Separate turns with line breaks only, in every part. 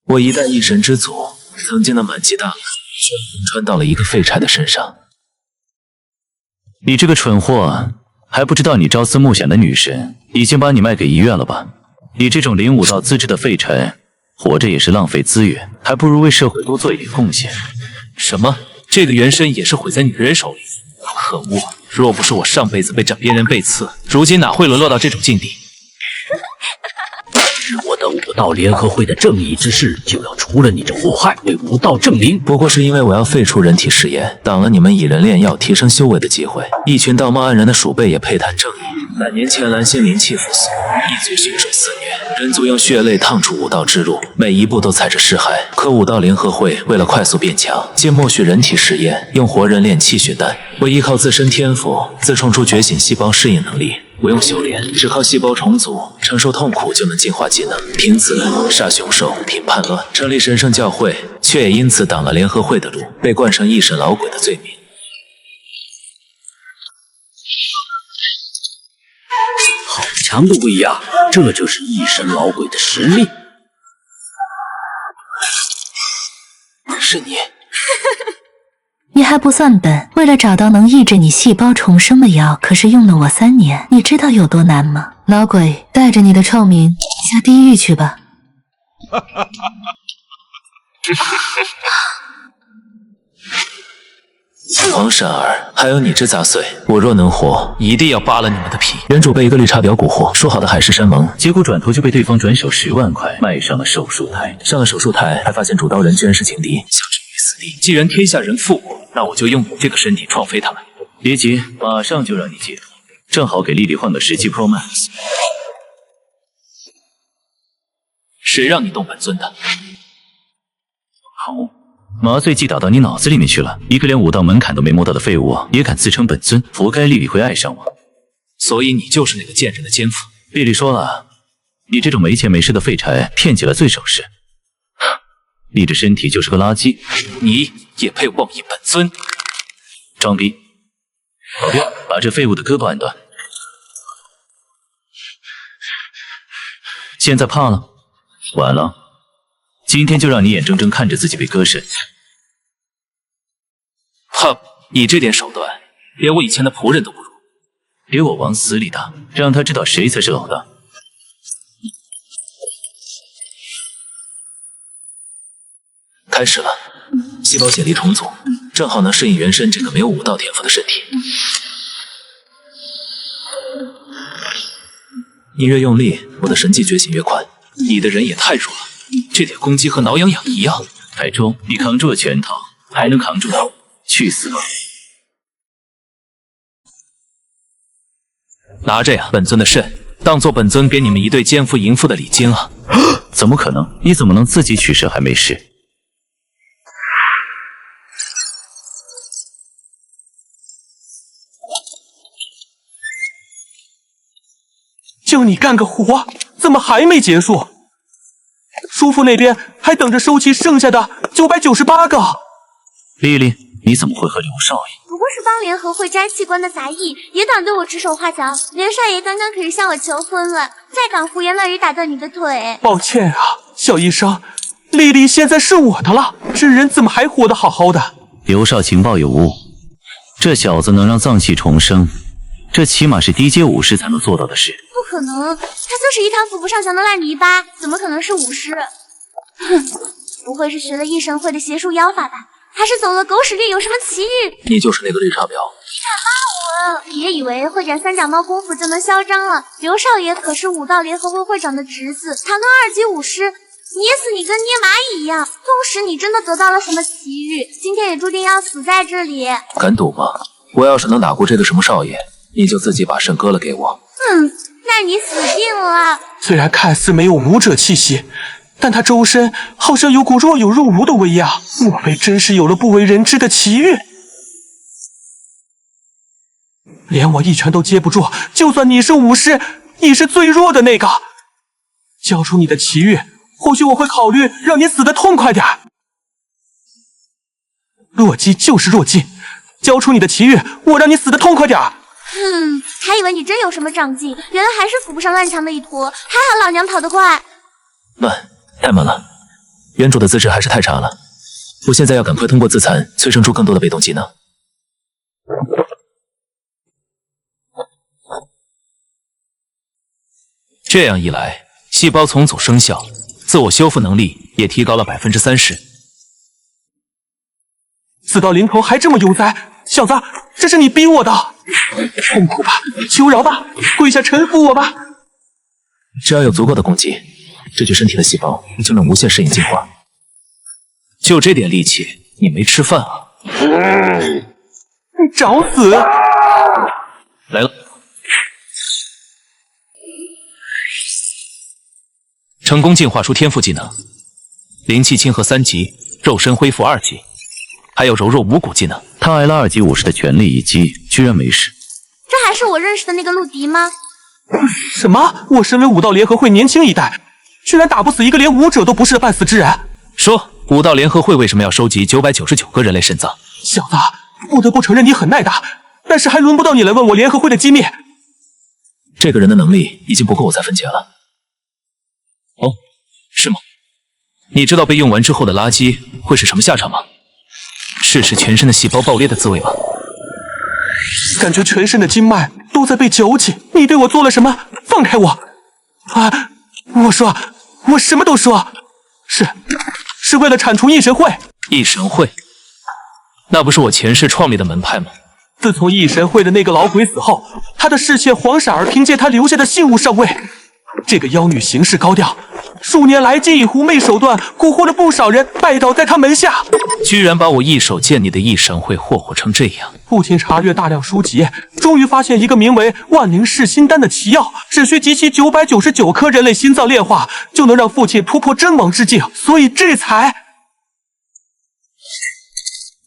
我一代一神之祖，曾经的满级大法却横穿到了一个废柴的身上。
你这个蠢货，还不知道你朝思暮想的女神已经把你卖给医院了吧？你这种领悟道资质的废柴，活着也是浪费资源，还不如为社会多做一点贡献。
什么？这个元神也是毁在女人手里？可恶！若不是我上辈子被枕边人背刺，如今哪会沦落到这种境地？
我的武道联合会的正义之士就要除了你这祸害，为武道正灵。
不过是因为我要废除人体试验，挡了你们以人炼药提升修为的机会。一群道貌岸然的鼠辈也配谈正义？3年前蓝星灵气复苏，一族血水肆虐，人族用血泪烫出武道之路，每一步都踩着尸骸。可武道联合会为了快速变强，借默许人体实验，用活人炼气血丹。我依靠自身天赋，自创出觉醒细胞适应能力。不用修炼，只靠细胞重组，承受痛苦就能进化技能。凭此杀凶兽，平叛乱，成立神圣教会，却也因此挡了联合会的路，被冠上一审老鬼的罪名。
好强的威压，这就是一神老鬼的实力。
是你。
你还不算笨，为了找到能抑制你细胞重生的药，可是用了我3年，你知道有多难吗？老鬼，带着你的臭名下地狱去吧。
王闪儿，还有你这杂碎，我若能活，一定要扒了你们的皮。原主被一个绿茶婊蛊惑，说好的海誓山盟，
结果转头就被对方转手10万块卖上了手术台。
上了手术台，还发现主刀人居然是情敌，想置于死地。既然天下人负我，那我就用你这个身体撞飞他们。
别急，马上就让你解脱，正好给丽丽换个17 Pro Max。
谁让你动本尊的？
好，麻醉剂打到你脑子里面去了。一个连武道门槛都没摸到的废物，也敢自称本尊，活该丽丽会爱上我。
所以你就是那个贱人的奸夫。
丽丽说了，你这种没钱没势的废柴，骗起了罪首饰。你这身体就是个垃圾，
你也配妄议本尊？
装逼！保镖，把这废物的胳膊按断。现在怕了？晚了，今天就让你眼睁睁看着自己被割肾。
哼，你这点手段，连我以前的仆人都不如。
给我往死里打，让他知道谁才是老大。
开始了，细胞解离重组，正好能适应原身这个没有武道天赋的身体。你越用力，我的神技觉醒越快。你的人也太弱了，这点攻击和挠痒痒一样。
太重，你扛住了拳头，还能扛住他？去死吧！
拿着呀，本尊的肾，当做本尊给你们一对奸夫淫妇的礼金啊！
怎么可能？你怎么能自己取肾还没事？
就你干个活，怎么还没结束？叔父那边还等着收齐剩下的998个。
丽丽，你怎么会和刘少爷？
不过是帮联合会摘器官的杂役，也敢对我指手画脚。袁少爷刚刚可是向我求婚了，再敢胡言乱语打断你的腿。
抱歉啊，小医生，丽丽现在是我的了，这人怎么还活得好好的？
刘少情报有误，这小子能让脏器重生，这起码是低阶武士才能做到的事。
不可能，他就是一滩扶不上墙的烂泥巴，怎么可能是武士？哼，不会是学了异神会的邪术妖法吧？还是走了狗屎运有什么奇遇？
你就是那个绿茶婊。
你别以为会展三脚猫功夫就能嚣张了。刘少爷可是武道联合会会长的侄子，堂堂2级武师，捏死你跟捏蚂蚁一样。纵使你真的得到了什么奇遇，今天也注定要死在这里。
敢赌吗？我要是能打过这个什么少爷，你就自己把肾割了给我。
那你死定了。
虽然看似没有武者气息，但他周身好像有股若有若无的威压，莫非真是有了不为人知的奇遇？连我一拳都接不住，就算你是武师，你是最弱的那个。交出你的奇遇，或许我会考虑让你死得痛快点。弱鸡就是弱鸡，交出你的奇遇，我让你死得痛快点。
还以为你真有什么长进，原来还是扶不上烂墙的一坨。还好老娘跑得快。
慢，太慢了。原主的资质还是太差了，我现在要赶快通过自残催生出更多的被动技能。这样一来，细胞重组生效，自我修复能力也提高了30%。
死到临头还这么悠哉，小子，这是你逼我的！痛苦吧，求饶吧，跪下臣服我吧！
只要有足够的攻击，这具身体的细胞就能无限适应进化。就这点力气，你没吃饭啊？
你找死！
来了，成功进化出天赋技能，灵气亲和3级，肉身恢复2级，还有柔弱无骨技能。
他挨了2级武士的全力一击，居然没事。
这还是我认识的那个陆迪吗？
什么？我身为武道联合会年轻一代，居然打不死一个连武者都不是的半死之人。
说，武道联合会为什么要收集999个人类肾脏？
小子，不得不承认你很耐打，但是还轮不到你来问我联合会的机密。
这个人的能力已经不够我再分解了。哦，是吗？你知道被用完之后的垃圾会是什么下场吗？试试全身的细胞爆裂的滋味吧。
感觉全身的经脉都在被绞起。你对我做了什么？放开我！啊！我说，我什么都说。是为了铲除异神会。
异神会？那不是我前世创立的门派吗？
自从异神会的那个老鬼死后，他的侍妾黄闪儿凭借他留下的信物上位。这个妖女行事高调，数年来借以狐媚手段蛊惑了不少人，拜倒在他门下。
居然把我一手建立的异神会霍霍成这样！
父亲查阅大量书籍，终于发现一个名为万灵噬心丹的奇药，只需集齐999颗人类心脏炼化，就能让父亲突破真王之境，所以这才……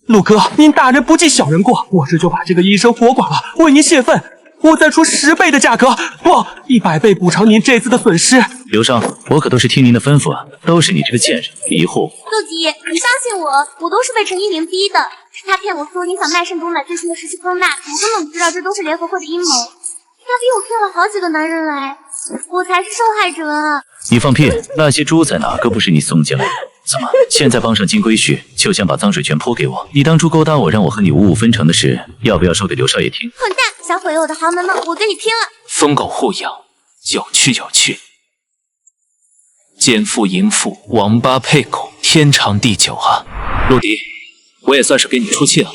陆哥，您大人不计小人过，我这就把这个医生活剐了，为您泄愤。我再出10倍的价格，不，100倍补偿您这次的损失。
刘少，我可都是听您的吩咐啊，都是你这个贱人迷惑我。
陆迪，你相信我，我都是被陈一鸣逼的，是他骗我说你想卖肾毒奶最新的时期更大，我根本不知道这都是联合会的阴谋。他逼我骗了好几个男人来，我才是受害者啊！
你放屁！那些猪仔哪个不是你送进来的？怎么现在傍上金龟婿，就想把脏水全泼给我？你当初勾搭我，让我和你五五分成的事，要不要说给刘少爷听？
混蛋，想毁了我的豪门吗？我跟你拼了！
疯狗互咬，有趣有趣。奸夫淫妇，王八配狗，天长地久啊！陆迪，我也算是给你出气了。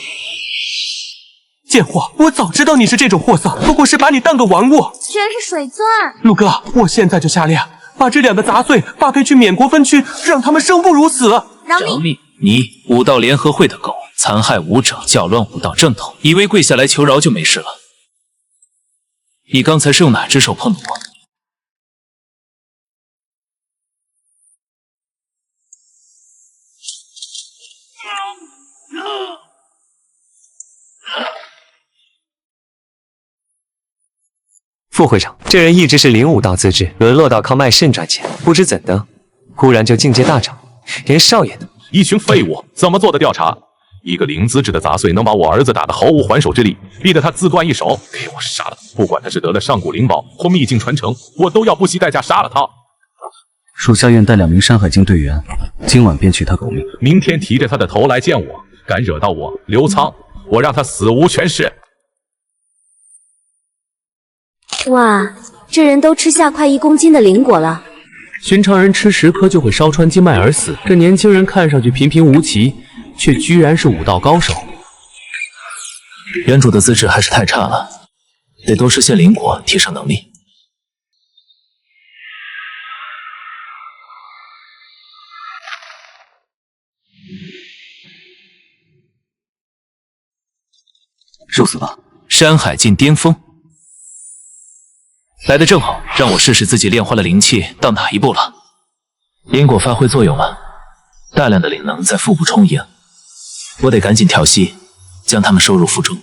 贱货，我早知道你是这种货色，不过是把你当个玩物。
居然是水钻！
陆哥，我现在就下令，把这2个杂碎发配去缅国分区，让他们生不如死。
饶命！
你武道联合会的狗，残害武者，搅乱武道正统，以为跪下来求饶就没事了？你刚才是用哪只手碰的我？
副会长，这人一直是领武道资质，沦落到靠卖肾赚钱，不知怎的，忽然就境界大涨，连少爷都……
一群废物，怎么做的调查？一个零资质的杂碎能把我儿子打得毫无还手之力，逼得他自断一手，给我杀了！不管他是得了上古灵宝或秘境传承，我都要不惜代价杀了他。
属下愿带2名山海经队员，今晚便取他狗命。
明天提着他的头来见我，敢惹到我刘仓，我让他死无全尸。
哇，这人都吃下快1公斤的灵果了。
寻常人吃10颗就会烧穿经脉而死，这年轻人看上去平平无奇，却居然是武道高手。
原主的资质还是太差了，得多吃些灵果提升能力。
受死吧！
山海境巅峰。来得正好，让我试试自己炼化的灵气到哪一步了。灵果发挥作用了，大量的灵能在腹部充盈，我得赶紧调息，将它们收入腹中。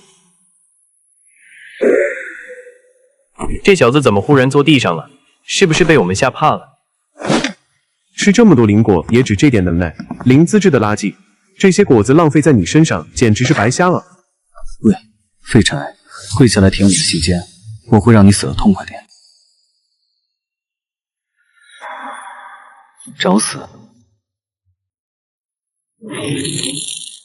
这小子怎么忽然坐地上了？是不是被我们吓怕了？
吃这么多灵果也只这点能耐，零资质的垃圾，这些果子浪费在你身上简直是白瞎了。
喂，废柴，跪下来舔我的膝间，我会让你死得痛快点。找死！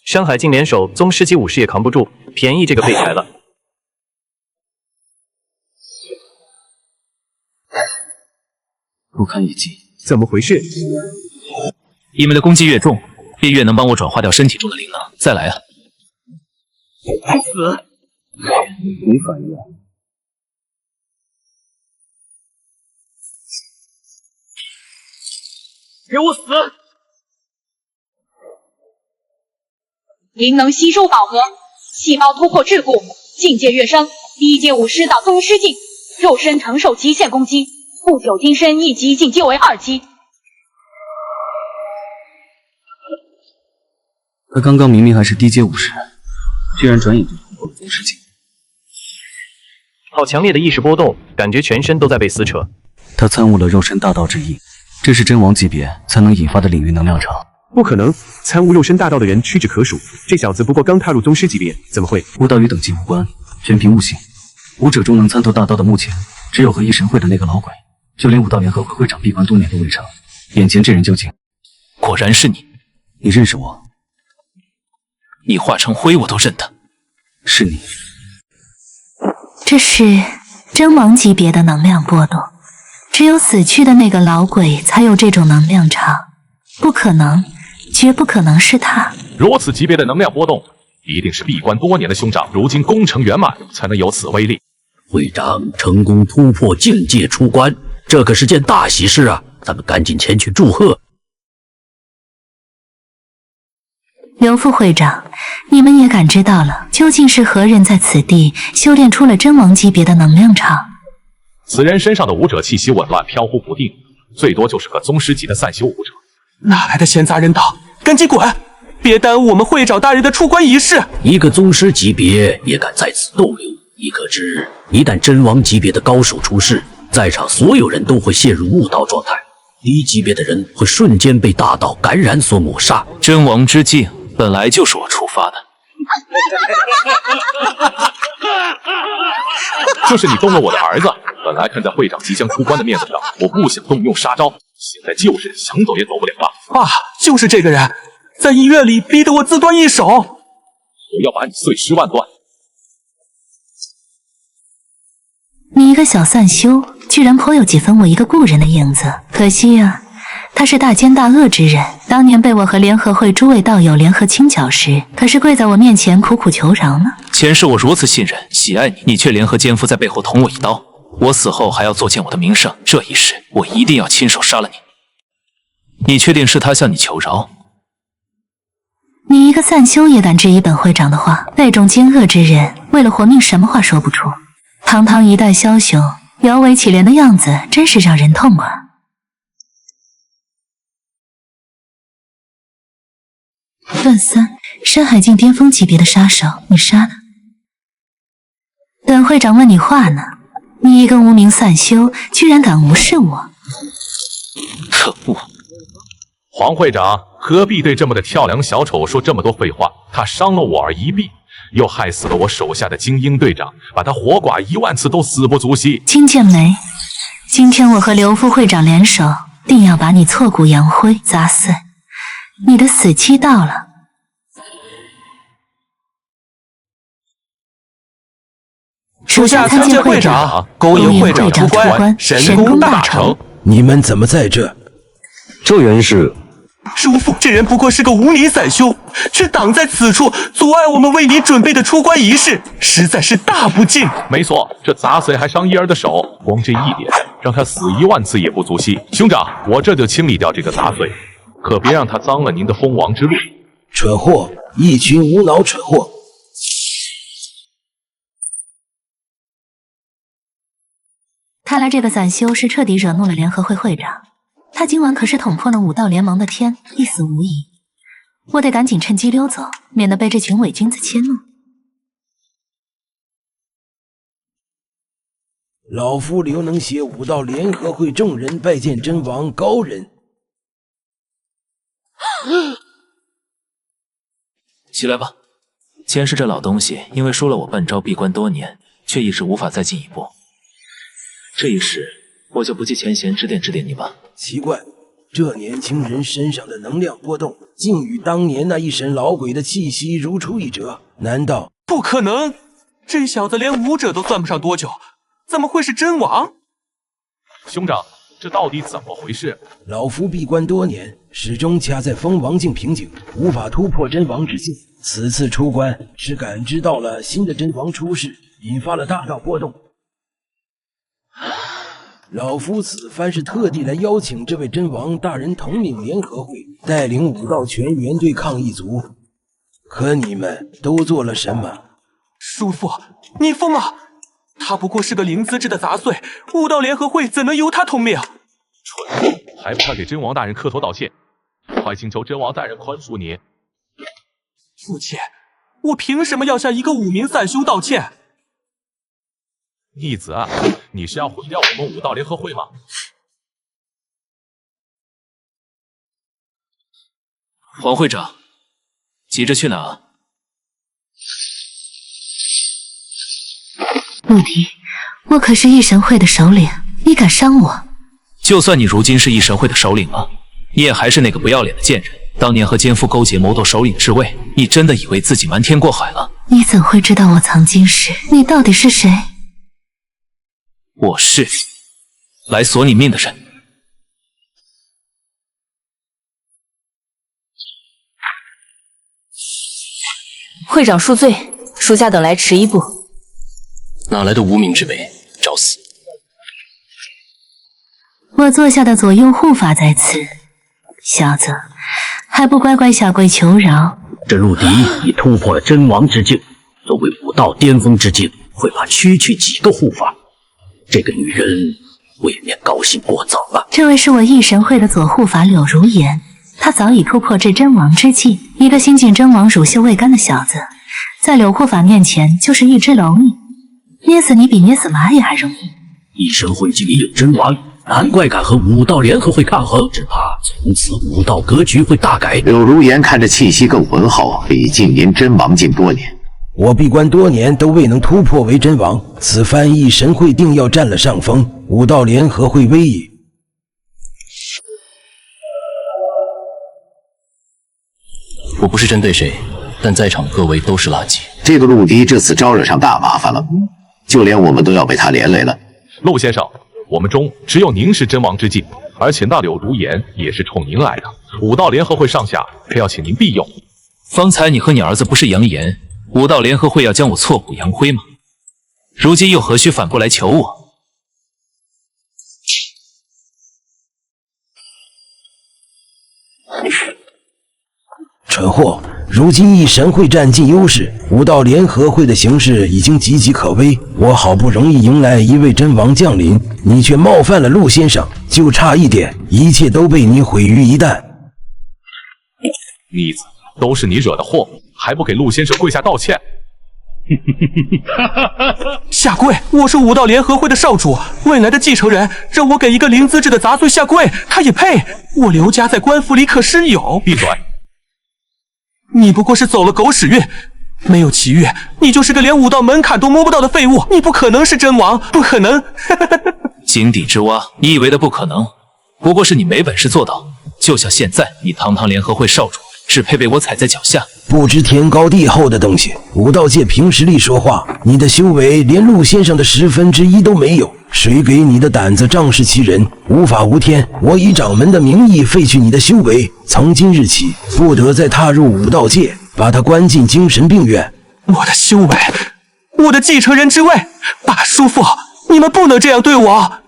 山海境联手宗师级武士也扛不住，便宜这个废柴了。
不堪一击。
怎么回事？
你们的攻击越重，便越能帮我转化掉身体中的灵能。再来啊！
死！没反应。
给我死！灵能吸收饱和，细胞突破桎梏，境界跃升，低阶武师到宗师境，肉身承受极限攻击，不久金身一级进阶为2级。
他刚刚明明还是低阶武士，居然转眼就突破了宗师境。
好强烈的意识波动，感觉全身都在被撕扯。
他参悟了肉身大道之意，这是真王级别才能引发的领域能量场。
不可能，参悟肉身大道的人屈指可数，这小子不过刚踏入宗师级别，怎么会？
悟道与等级无关，全凭悟性。武者中能参透大道的，目前只有和一神会的那个老鬼，就连武道联合会会长闭关多年都未成。眼前这人究竟？
果然是你！
你认识我？
你化成灰我都认得。
是你。
这是真王级别的能量波动，只有死去的那个老鬼才有这种能量场，不可能，绝不可能是他。
如此级别的能量波动，一定是闭关多年的兄长，如今功成圆满，才能有此威力。
会长成功突破境界出关，这可是件大喜事啊！咱们赶紧前去祝贺。
刘副会长，你们也感知到了，究竟是何人在此地修炼出了真王级别的能量场？
此人身上的武者气息紊乱，飘忽不定，最多就是个宗师级的散修武者。
哪来的闲杂人等？赶紧滚！别耽误我们会长大人的出关仪式。
一个宗师级别也敢在此逗留，你可知一旦真王级别的高手出世，在场所有人都会陷入悟道状态，低级别的人会瞬间被大道感染所抹杀。
真王之境本来就是我触发的。
就是你动了我的儿子，本来看在会长即将出关的面子上，我不想动用杀招，现在就是想走也走不了了。
啊，就是这个人，在医院里逼得我自断一手，我
要把你碎尸万段。
你一个小散修，居然颇有几分我一个故人的影子，可惜啊，他是大奸大恶之人，当年被我和联合会诸位道友联合清剿时，可是跪在我面前苦苦求饶呢。
前世我如此信任喜爱你，你却联合奸夫在背后捅我一刀，我死后还要作践我的名声，这一世我一定要亲手杀了你。你确定是他向你求饶？
你一个散修也敢质疑本会长的话？那种奸恶之人，为了活命什么话说不出。堂堂一代枭雄，摇尾乞怜的样子，真是让人痛快。段三，山海境巅峰级别的杀手，你杀了？本会长问你话呢，你一个无名散修，居然敢无视我！
可恶！
黄会长何必对这么的跳梁小丑说这么多废话？他伤了我儿一臂，又害死了我手下的精英队长，把他活剐10000次都死不足惜。
金剑梅，今天我和刘副会长联手，定要把你挫骨扬灰，砸碎。你的死期到了。
属下参见会长，恭迎会长出关，神功大成。
你们怎么在这？
这原是
叔父，这人不过是个无名散修，却挡在此处，阻碍我们为你准备的出关仪式，实在是大不敬。
没错，这砸碎还伤一儿的手，光这一点，让他死10000次也不足惜。兄长，我这就清理掉这个砸碎，可别让他脏了您的封王之路。
蠢货，一群无脑蠢货！
看来这个散修是彻底惹怒了联合会会长。他今晚可是捅破了武道联盟的天，必死无疑。我得赶紧趁机溜走，免得被这群伪君子迁怒。
老夫刘能协武道联合会众人拜见真王高人。
起来吧。前世这老东西因为输了我半招闭关多年，却一直无法再进一步。这一世我就不计前嫌指点指点你吧。
奇怪，这年轻人身上的能量波动，竟与当年那一身老鬼的气息如出一辙。难道
不可能？这小子连武者都算不上多久，怎么会是真王？
兄长，这到底怎么回事？
老夫闭关多年，始终卡在封王境瓶颈，无法突破真王之境。此次出关是感知到了新的真王出世，引发了大道波动。老夫此番是特地来邀请这位真王大人统领联合会，带领武道全员对抗异族。可你们都做了什么？
叔父，你疯了！他不过是个灵资质的杂碎，武道联合会怎能由他统领？
蠢货，还不快给真王大人磕头道歉！快请求真王大人宽恕你！
父亲，我凭什么要向一个武名散修道歉？
逆子啊，你是要毁掉我们武道联合会吗？
黄会长，急着去哪？
陆迪，我可是异神会的首领，你敢伤我？
就算你如今是异神会的首领了，你也还是那个不要脸的贱人。当年和奸夫勾结谋斗首领之位，你真的以为自己瞒天过海了？
你怎会知道我曾经是？你到底是谁？
我是来索你命的人。
会长恕罪，属下等来迟一步。
哪来的无名之辈，找死！
我做下的左右护法在此，小子还不乖乖下跪求饶？
这陆迪已突破了真王之境，作为武道巅峰之境，会怕区区几个护法？这个女人未免高兴过早了。
这位是我异神会的左护法柳如言，他早已突破至真王之境。一个新晋真王乳臭未干的小子，在柳护法面前就是一只蝼蚁，捏死你比捏死蚂蚁还容易。
异神会竟已有真王，难怪敢和武道联合会抗衡，只怕从此武道格局会大改。
柳如言看着气息更浑厚，比近年真王境多年。
我闭关多年都未能突破为真王，此番异神会定要占了上风，武道联合会危矣。
我不是针对谁，但在场各位都是垃圾。
这个陆迪这次招惹上大麻烦了，就连我们都要被他连累了。
陆先生，我们中只有您是真王之境，而且那柳如言也是冲您来的。武道联合会上下可要请您庇佑。
方才你和你儿子不是扬言武道联合会要将我挫骨扬灰吗？如今又何须反过来求我？
蠢货！如今异神会占尽优势，武道联合会的形势已经岌岌可危。我好不容易迎来一位真王降临，你却冒犯了陆先生，就差一点，一切都被你毁于一旦。
逆子，都是你惹的祸，还不给陆先生跪下道歉？
下跪！我是武道联合会的少主，未来的继承人，让我给一个灵资质的杂碎下跪，他也配？我刘家在官府里可是有。
闭嘴！
你不过是走了狗屎运，没有奇遇，你就是个连武道门槛都摸不到的废物，你不可能是真王，不可能！
井底之蛙，你以为的不可能，不过是你没本事做到。就像现在，你堂堂联合会少主，只配被我踩在脚下。
不知天高地厚的东西，武道界凭实力说话，你的修为连陆先生的1/10都没有，谁给你的胆子仗势欺人？无法无天，我以掌门的名义废去你的修为，从今日起不得再踏入武道界，把他关进精神病院。
我的修为，我的继承人之位，爸叔父，你们不能这样对我！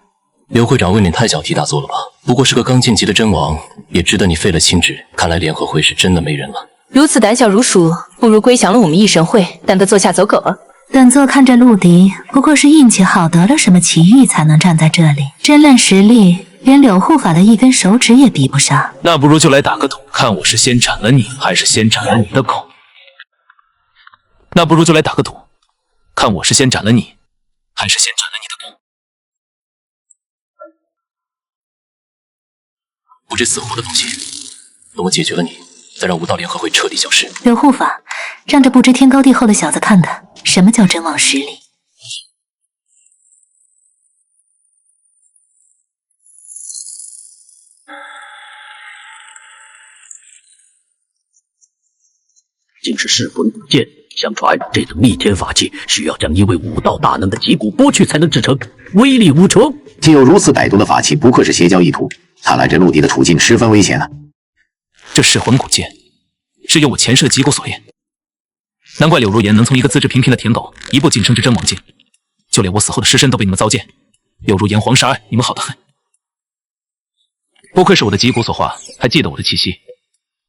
刘会长未免太小题大做了吧？不过是个刚晋级的真王，也值得你废了亲职。看来联合会是真的没人了。
如此胆小如鼠，不如归降了我们异神会，当个做下走狗了。
本座看着陆迪，不过是运气好得了什么奇遇才能站在这里。真论实力，连柳护法的一根手指也比不上。
那不如就来打个赌，看我是先斩了你，还是先斩了你的狗。那不如就来打个赌，看我是先斩了你，还是先斩了你的狗。
不知死活的东西，等我解决了你，再让武道联合会彻底消失。
柳护法，让这不知天高地厚的小子看看什么叫真王实力。
竟是噬魂古剑。相传这等逆天法器需要将一位武道大能的脊骨剥去才能制成，威力无穷。
竟有如此歹毒的法器，不愧是邪教意图。看来这陆迪的处境十分危险啊！
这噬魂古剑是由我前世的脊骨所炼，难怪柳如言能从一个资质平平的舔狗一步晋升至真王境，就连我死后的尸身都被你们糟践。柳如言、黄沙儿，你们好得很。不愧是我的脊骨所化，还记得我的气息。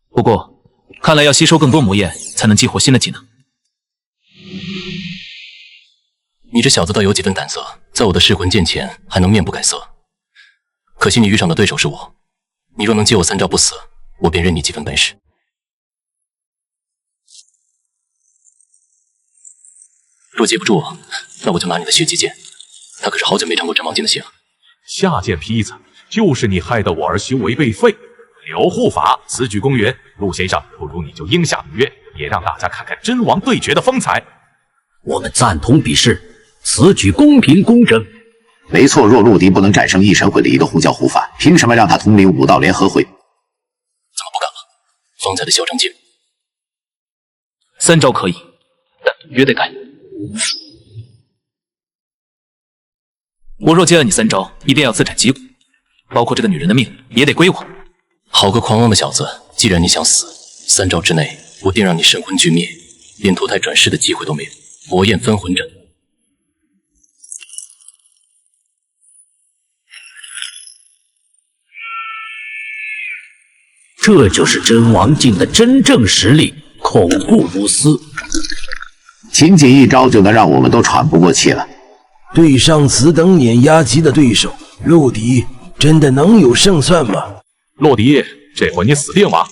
不过，看来要吸收更多魔焰，才能激活新的技能。
你这小子倒有几分胆色，在我的噬魂剑前还能面不改色。可惜你遇上的对手是我，你若能接我3招不死，我便认你几分本事。若接不住，那我就拿你的血祭剑，他可是好久没尝过真王剑的血了。
下贱坯子，就是你害得我儿修为被废。留护法，此举公允。陆先生，不如你就应下女约，也让大家看看真王对决的风采。
我们赞同比试，此举公平公正。
没错，若陆迪不能战胜异神会的一个护教护法，凭什么让他统领武道联合会？
怎么不敢了？方才的嚣张劲
，3招可以，但约得改。我若接了你3招，你便要自斩脊骨，包括这个女人的命也得归我。
好个狂妄的小子！既然你想死，3招之内，我定让你神魂俱灭，连投胎转世的机会都没有。魔焰分魂阵。
这就是真王境的真正实力，恐怖无私。
仅仅1招就能让我们都喘不过气了。
对上此等碾压级的对手，陆迪真的能有胜算吗？
洛迪，这回你死定了！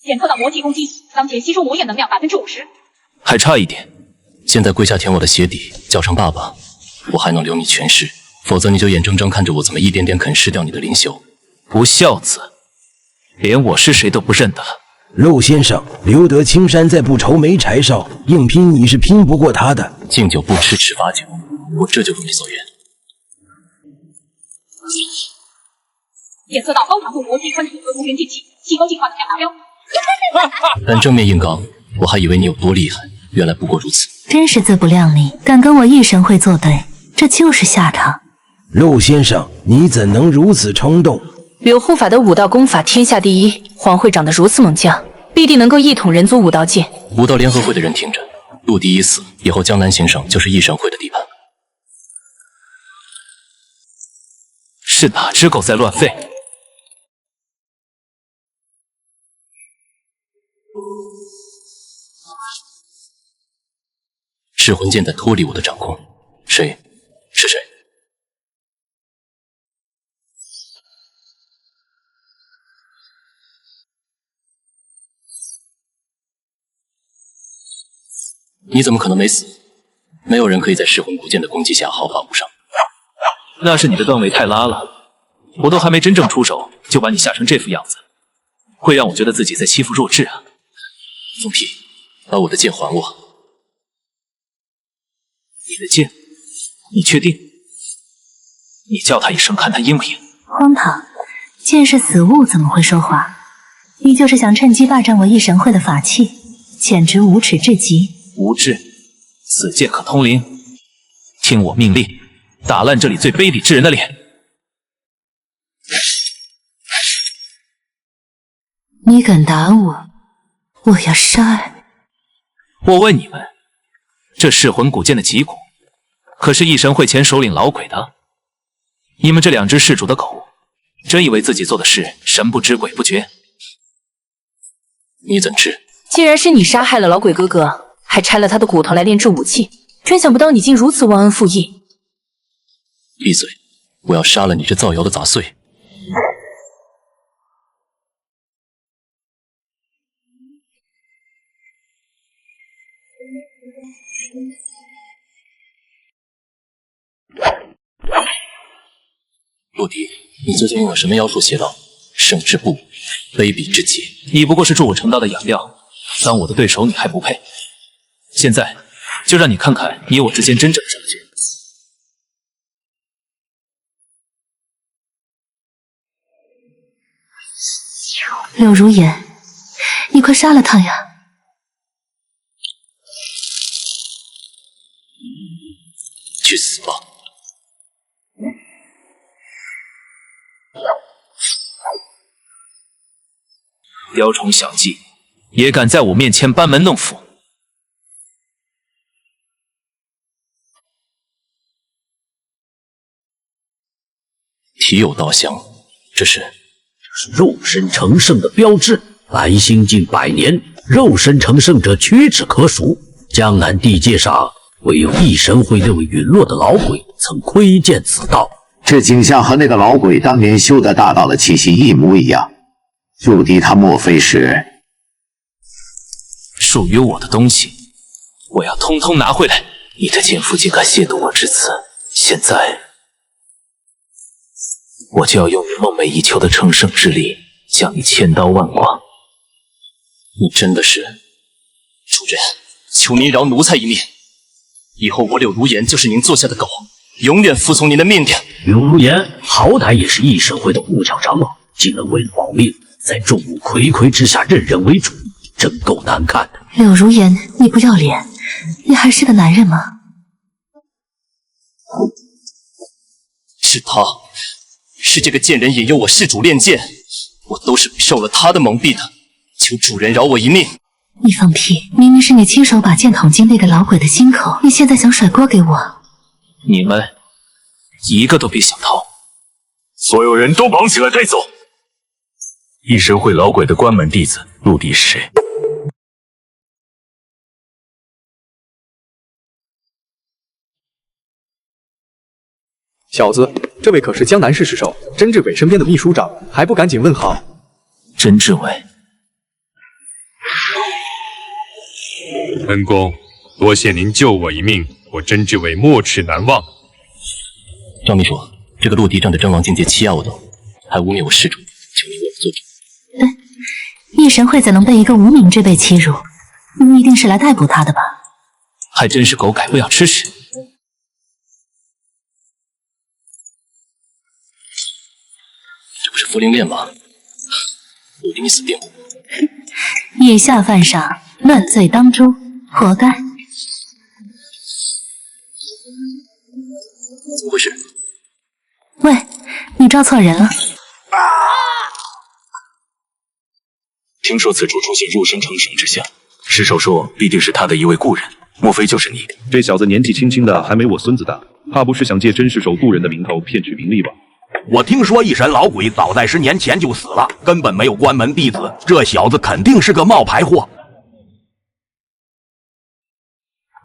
检测到魔技攻击，当前吸收魔焰能量50%，
还差一点。
现在跪下舔我的鞋底，叫声爸爸，我还能留你全尸，否则你就眼睁睁看着我怎么一点点啃噬掉你的灵秀。
不孝子，连我是谁都不认得了。
陆先生，留得青山在，不愁没柴烧，硬拼你是拼不过他的。
敬酒不吃吃罚酒，我这就如你所愿。
检测到高强度魔技穿透和无源剑气，细胞进化能量达标。
但正面硬刚，我还以为你有多厉害，原来不过如此。
真是自不量力，敢跟我异神会作对，这就是下场。
陆先生，你怎能如此冲动？
柳护法的武道功法天下第一，黄会长得如此猛将，必定能够一统人族武道界。
武道联合会的人听着，陆迪一死，以后江南行省就是异神会的地盘。
是哪只狗在乱吠？
噬魂剑在脱离我的掌控，谁？是谁？你怎么可能没死？没有人可以在噬魂古剑的攻击下毫发无伤。
那是你的段位太拉了，我都还没真正出手，就把你吓成这副样子，会让我觉得自己在欺负弱智啊！
放屁！把我的剑还我！
你的剑？你确定？你叫他一声，看他应不应？
荒唐！剑是死物，怎么会说话？你就是想趁机霸占我异神会的法器，简直无耻至极！
无智，此剑可通灵。听我命令，打烂这里最卑鄙之人的脸！
你敢打我，我要杀了你！
我问你们，这噬魂古剑的脊骨，可是异神会前首领老鬼的？你们这2只弑主的狗，真以为自己做的事神不知鬼不觉？
你怎知？
既然是你杀害了老鬼哥哥，还拆了他的骨头来炼制武器，真想不到你竟如此忘恩负义！
闭嘴！我要杀了你这造谣的杂碎！陆迪，你究竟用了什么妖术邪道？胜之不武，卑鄙至极！
你不过是助我成道的养料，当我的对手你还不配。现在就让你看看你我之间真正的差距。
柳如言，你快杀了他呀！
去死吧！
雕虫小技，也敢在我面前班门弄斧！
体有道香，这是
肉身成圣的标志。来兴近100年，肉身成圣者屈指可数。江南地界上，唯有异神会这位陨落的老鬼曾窥见此道。
这景象和那个老鬼当年修的大道的气息一模一样。陆迪他莫非是
属于我的东西，我要通通拿回来！你的奸夫竟敢亵渎我至此，现在我就要用你梦寐以求的成圣之力，将你千刀万剐！
你真的是主人，求您饶奴才一命，以后我柳如言就是您做下的狗，永远服从您的命令。
柳如言好歹也是异神会的护教长老，竟能为了保命，在众目睽睽之下任人为主，真够难看的。
柳如言，你不要脸，你还是个男人吗？
是他，是这个贱人引诱我施主练剑，我都是受了他的蒙蔽的，求主人饶我一命。
你放屁！明明是你亲手把剑捅进那个老鬼的心口，你现在想甩锅给我？
你们一个都别想逃！
所有人都绑起来带走！异神会老鬼的关门弟子陆迪是谁？
小子，这位可是江南市市首甄志伟身边的秘书长，还不赶紧问好？
甄志伟，
恩公，多谢您救我一命，我甄志伟没齿难忘。
赵秘书，这个陆迪仗着真王境界欺压我等，还污蔑我施主，求你为我做主。
异神会怎能被一个无名之辈欺辱？你一定是来逮捕他的吧？
还真是狗改不了吃屎！
这不是茯苓链吗？陆迪，你死定了！
以下犯上，乱罪当诛，活该！
怎么回事？
喂，你抓错人了。
听说此处出现肉身成圣之象，尸首说必定是他的一位故人，莫非就是你？
这小子年纪轻轻的，还没我孙子大，怕不是想借甄尸首故人的名头骗取名利吧？
我听说一神老鬼早在10年前就死了，根本没有关门弟子，这小子肯定是个冒牌货。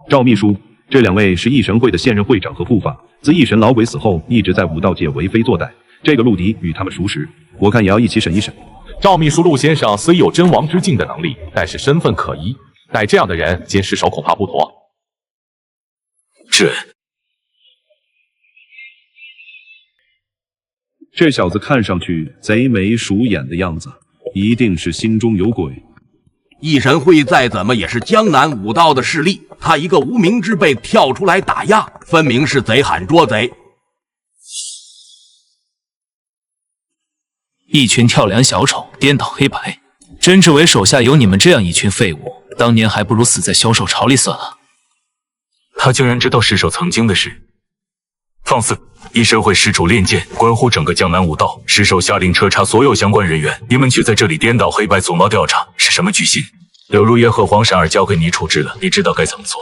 赵秘书，这2位是异神会的现任会长和护法，自异神老鬼死后，一直在武道界为非作歹。这个陆迪与他们熟识，我看也要一起审一审。
赵秘书陆先生虽有真王之境的能力，但是身份可疑，带这样的人监尸首恐怕不妥。
这小子看上去贼眉鼠眼的样子，一定是心中有鬼。
异神会再怎么也是江南武道的势力，他一个无名之辈跳出来打压，分明是贼喊捉贼。
一群跳梁小丑，颠倒黑白。甄志伟手下有你们这样一群废物，当年还不如死在销售巢里算了。
他竟然知道尸首曾经的事，放肆！异神会施主练剑，关乎整个江南武道。尸首下令彻查所有相关人员，你们却在这里颠倒黑白，阻挠调查，是什么居心？柳如烟和黄闪儿交给你处置了，你知道该怎么做。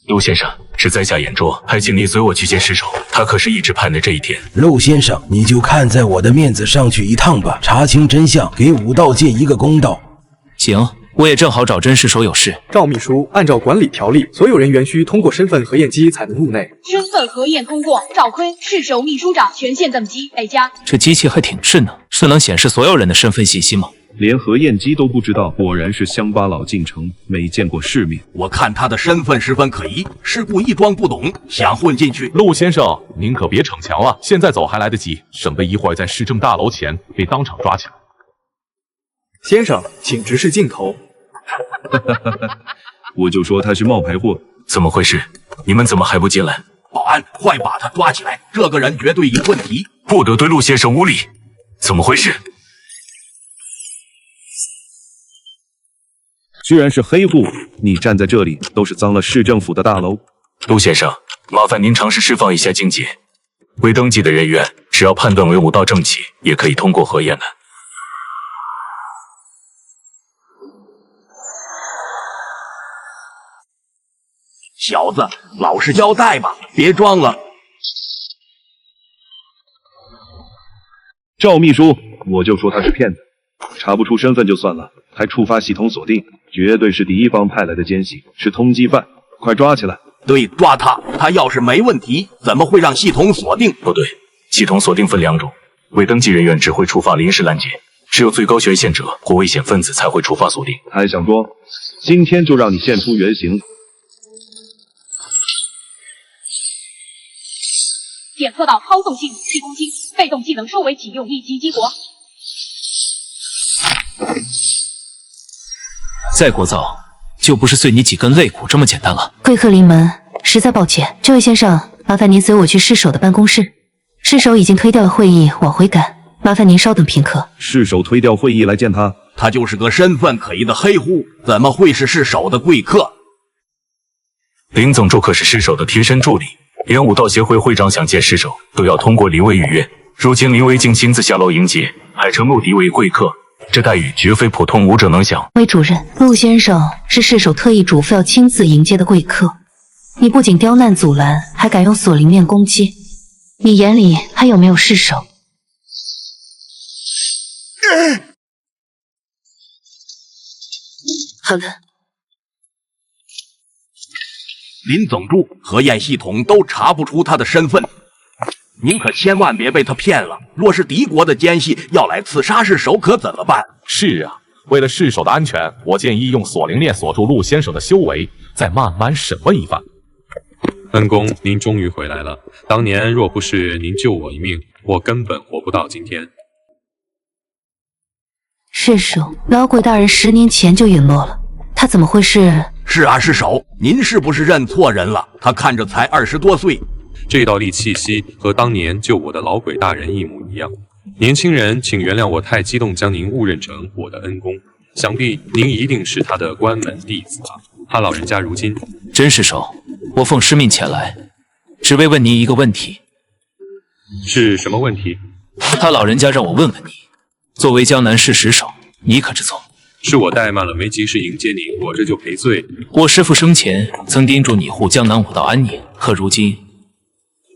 陆先生是在下眼拙，还请你随我去见尸首，他可是一直盼着这一天。
陆先生，你就看在我的面子上去一趟吧，查清真相，给武道界一个公道。
行，我也正好找甄尸首有事。
赵秘书，按照管理条例，所有人员需通过身份核验机才能入内。
身份核验通过，赵坤，市首秘书长权限等级 A+。
这机器还挺智能，是能显示所有人的身份信息吗？
连核验机都不知道，果然是乡巴佬进城，没见过世面。
我看他的身份十分可疑，是故意装不懂，想混进去。
陆先生，您可别逞强了，现在走还来得及，省得一会儿在市政大楼前被当场抓起来。
先生，请直视镜头。
我就说他是冒牌货，
怎么回事？你们怎么还不进来？
保安，快把他抓起来！这个人绝对有问题。
不得对陆先生无礼，怎么回事？
居然是黑户！你站在这里都是脏了市政府的大楼。
陆先生，麻烦您尝试释放一下境界。未登记的人员，只要判断为武道正气，也可以通过核验的。
小子，老实交代吧，别装了。
赵秘书，我就说他是骗子，查不出身份就算了，还触发系统锁定，绝对是敌一方派来的奸细，是通缉犯，快抓起来！
对，抓他！他要是没问题，怎么会让系统锁定？
不对，系统锁定分两种，未登记人员只会触发临时拦截，只有最高权限者或危险分子才会触发锁定。
还想装？今天就让你现出原形！
检测到操纵性武器攻击，被动技能收为仅用1击激活。
再聒噪，就不是碎你几根肋骨这么简单了。
贵客临门，实在抱歉，这位先生，麻烦您随我去市首的办公室。市首已经推掉了会议，往回赶，麻烦您稍等片刻。
市首推掉会议来见他，
他就是个身份可疑的黑户，怎么会是市首的贵客？
林总助可是市首的贴身助理，连武道协会会长想见市首都要通过林威预约。如今林威竟亲自下楼迎接，还称陆敌为贵客，这待遇绝非普通武者能享。
魏主任，陆先生是市首特意嘱咐要亲自迎接的贵客，你不仅刁难阻拦，还敢用锁灵面攻击，你眼里还有没有市首？好了。
林总助，核验系统都查不出他的身份，您可千万别被他骗了。若是敌国的奸细要来刺杀市首，可怎么办？
是啊，为了市首的安全，我建议用锁灵链锁住陆先生的修为，再慢慢审问一番。
恩公，您终于回来了。当年若不是您救我一命，我根本活不到今天。
市首，老鬼大人10年前就陨落了，他怎么会是？
是啊，市首，您是不是认错人了？他看着才20多岁。
这道力气息和当年救我的老鬼大人一模一样。年轻人，请原谅我太激动，将您误认成我的恩公。想必您一定是他的关门弟子吧？他老人家如今……
甄市首，我奉师命前来，只为问您一个问题。
是什么问题？
他老人家让我问问你，作为江南市石首，你可知错？
是我怠慢了，没及时迎接您，我这就赔罪。
我师父生前曾叮嘱你护江南武道安宁，可如今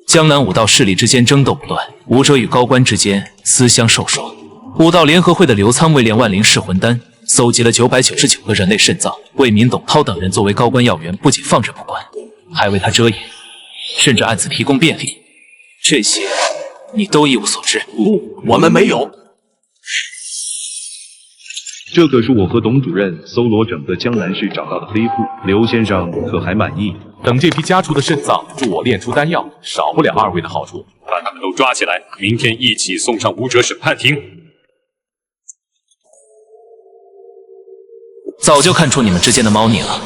江南武道势力之间争斗不断，武者与高官之间私相授受。武道联合会的刘仓为炼万灵噬魂丹，搜集了999个人类肾脏，魏民、董涛等人作为高官要员，不仅放任不管，还为他遮掩，甚至暗自提供便利。这些你都一无所知。
我们没有。
这可是我和董主任搜罗整个江南市找到的黑户，刘先生可还满意？
等这批家畜的肾脏助我炼出丹药，少不了2位的好处。
把他们都抓起来，明天一起送上武者审判庭。
早就看出你们之间的猫腻了。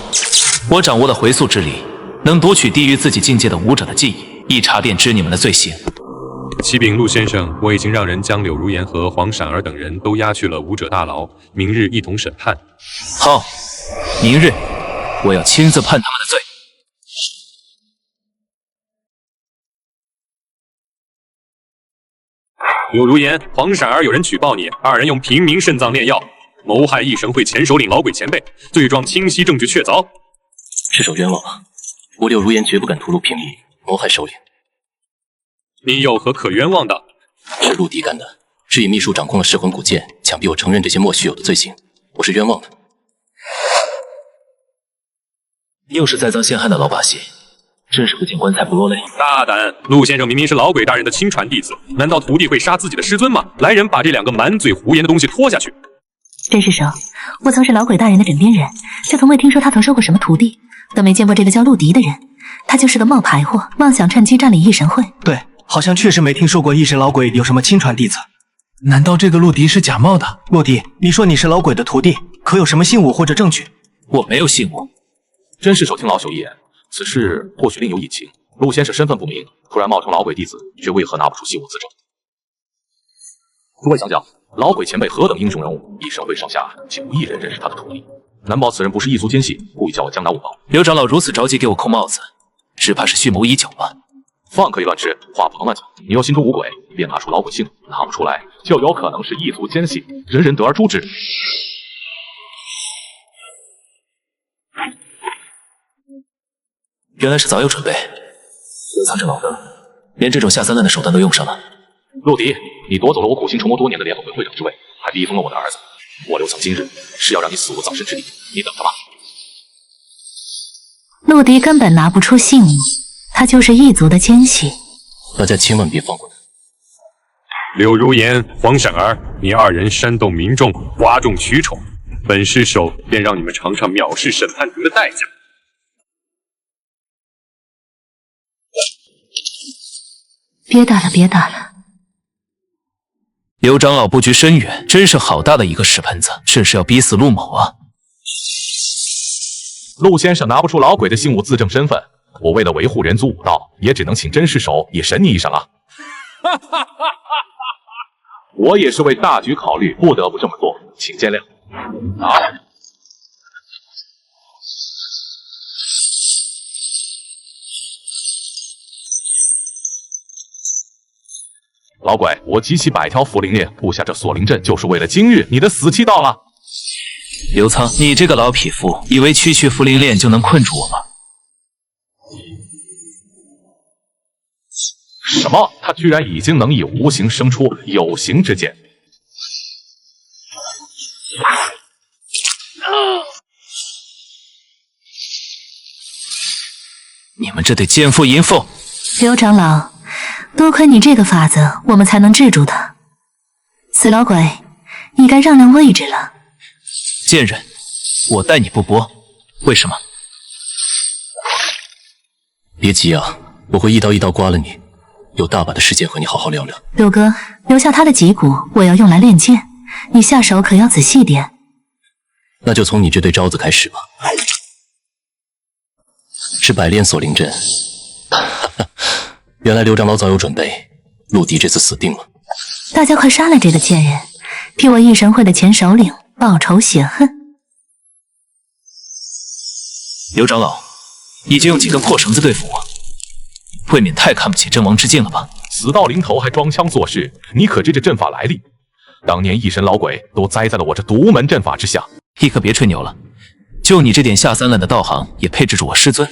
我掌握的回溯之力，能读取低于自己境界的武者的记忆，一查便知你们的罪行。
启禀陆先生，我已经让人将柳如言和黄闪儿等人都押去了武者大牢，明日一同审判。
好，明日我要亲自判他们的罪。
柳如言、黄闪儿有人举报你，2人用平民肾脏炼药，谋害义神会前首领老鬼前辈，罪状清晰，证据确凿。
市首冤枉了，我柳如言绝不敢屠戮平民，谋害首领。
你有何可冤枉的？
是陆敌干的。至于秘书掌控了噬魂古剑，强逼我承认这些莫须有的罪行，我是冤枉的。
又是栽赃陷害的老把戏，真是不见棺材不落泪。
大胆！陆先生明明是老鬼大人的亲传弟子，难道徒弟会杀自己的师尊吗？来人，把这2个满嘴胡言的东西拖下去！
甄市首，我曾是老鬼大人的枕边人，却从未听说他曾收过什么徒弟，更没见过这个叫陆敌的人。他就是个冒牌货，妄想趁机占领义神会。
对，好像确实没听说过义神老鬼有什么亲传弟子。难道这个陆敌是假冒的？陆敌，你说你是老鬼的徒弟，可有什么信物或者证据？
我没有信物。
甄市首听老朽一言，此事或许另有隐情。陆先生身份不明，突然冒充老鬼弟子，却为何拿不出信物自证？诸位想想，老鬼前辈何等英雄人物，一神会上下岂无一人认识他的徒弟？难保此人不是异族奸细，故意叫我江南五宝。
刘长老如此着急给我扣帽子，只怕是蓄谋已久吧？
饭可以乱吃，话不能乱讲。你若心中无鬼，便拿出老鬼姓，拿不出来，就有可能是异族奸细，人人得而诛之。
原来是早有准备，刘苍这老登，连这种下三滥的手段都用上了。
陆迪，你夺走了我苦心筹谋多年的联合会会长之位，还逼疯了我的儿子。我刘苍今日是要让你死无葬身之地，你等着吧。
陆迪根本拿不出姓名，他就是异族的奸细。
大家千万别放过他。
柳如烟、黄闪儿，你二人煽动民众，哗众取宠，本尸首便让你们尝尝藐视审判庭的代价。
别打了，别打了！
刘长老布局深远，真是好大的一个屎盆子，这是要逼死陆某啊！
陆先生拿不出老鬼的姓武自证身份，我为了维护人族武道，也只能请真尸首也审你一审了。我也是为大局考虑，不得不这么做，请见谅。啊！老鬼，我集齐100条符灵链，布下这锁灵阵，就是为了今日你的死期到了。
刘苍，你这个老匹夫，以为区区符灵链就能困住我吗？
什么？他居然已经能以无形生出有形之剑！
你们这对奸夫淫妇！
刘长老，多亏你这个法子，我们才能制住他。死老鬼，你该让让位置了。
贱人，我待你不薄，为什么？
别急啊，我会一刀一刀刮了你，有大把的时间和你好好聊聊。
柳哥，留下他的脊骨，我要用来练剑，你下手可要仔细点。
那就从你这对招子开始吧。是百炼锁灵阵。原来刘长老早有准备，陆迪这次死定了。
大家快杀了这个贱人，替我异神会的前首领报仇雪恨。
刘长老，已经用几根破绳子对付我，未免太看不起真王之境了吧？
死到临头还装腔作势，你可知这阵法来历？当年异神老鬼都栽在了我这独门阵法之下。
你可别吹牛了，就你这点下三滥的道行，也配制住我师尊？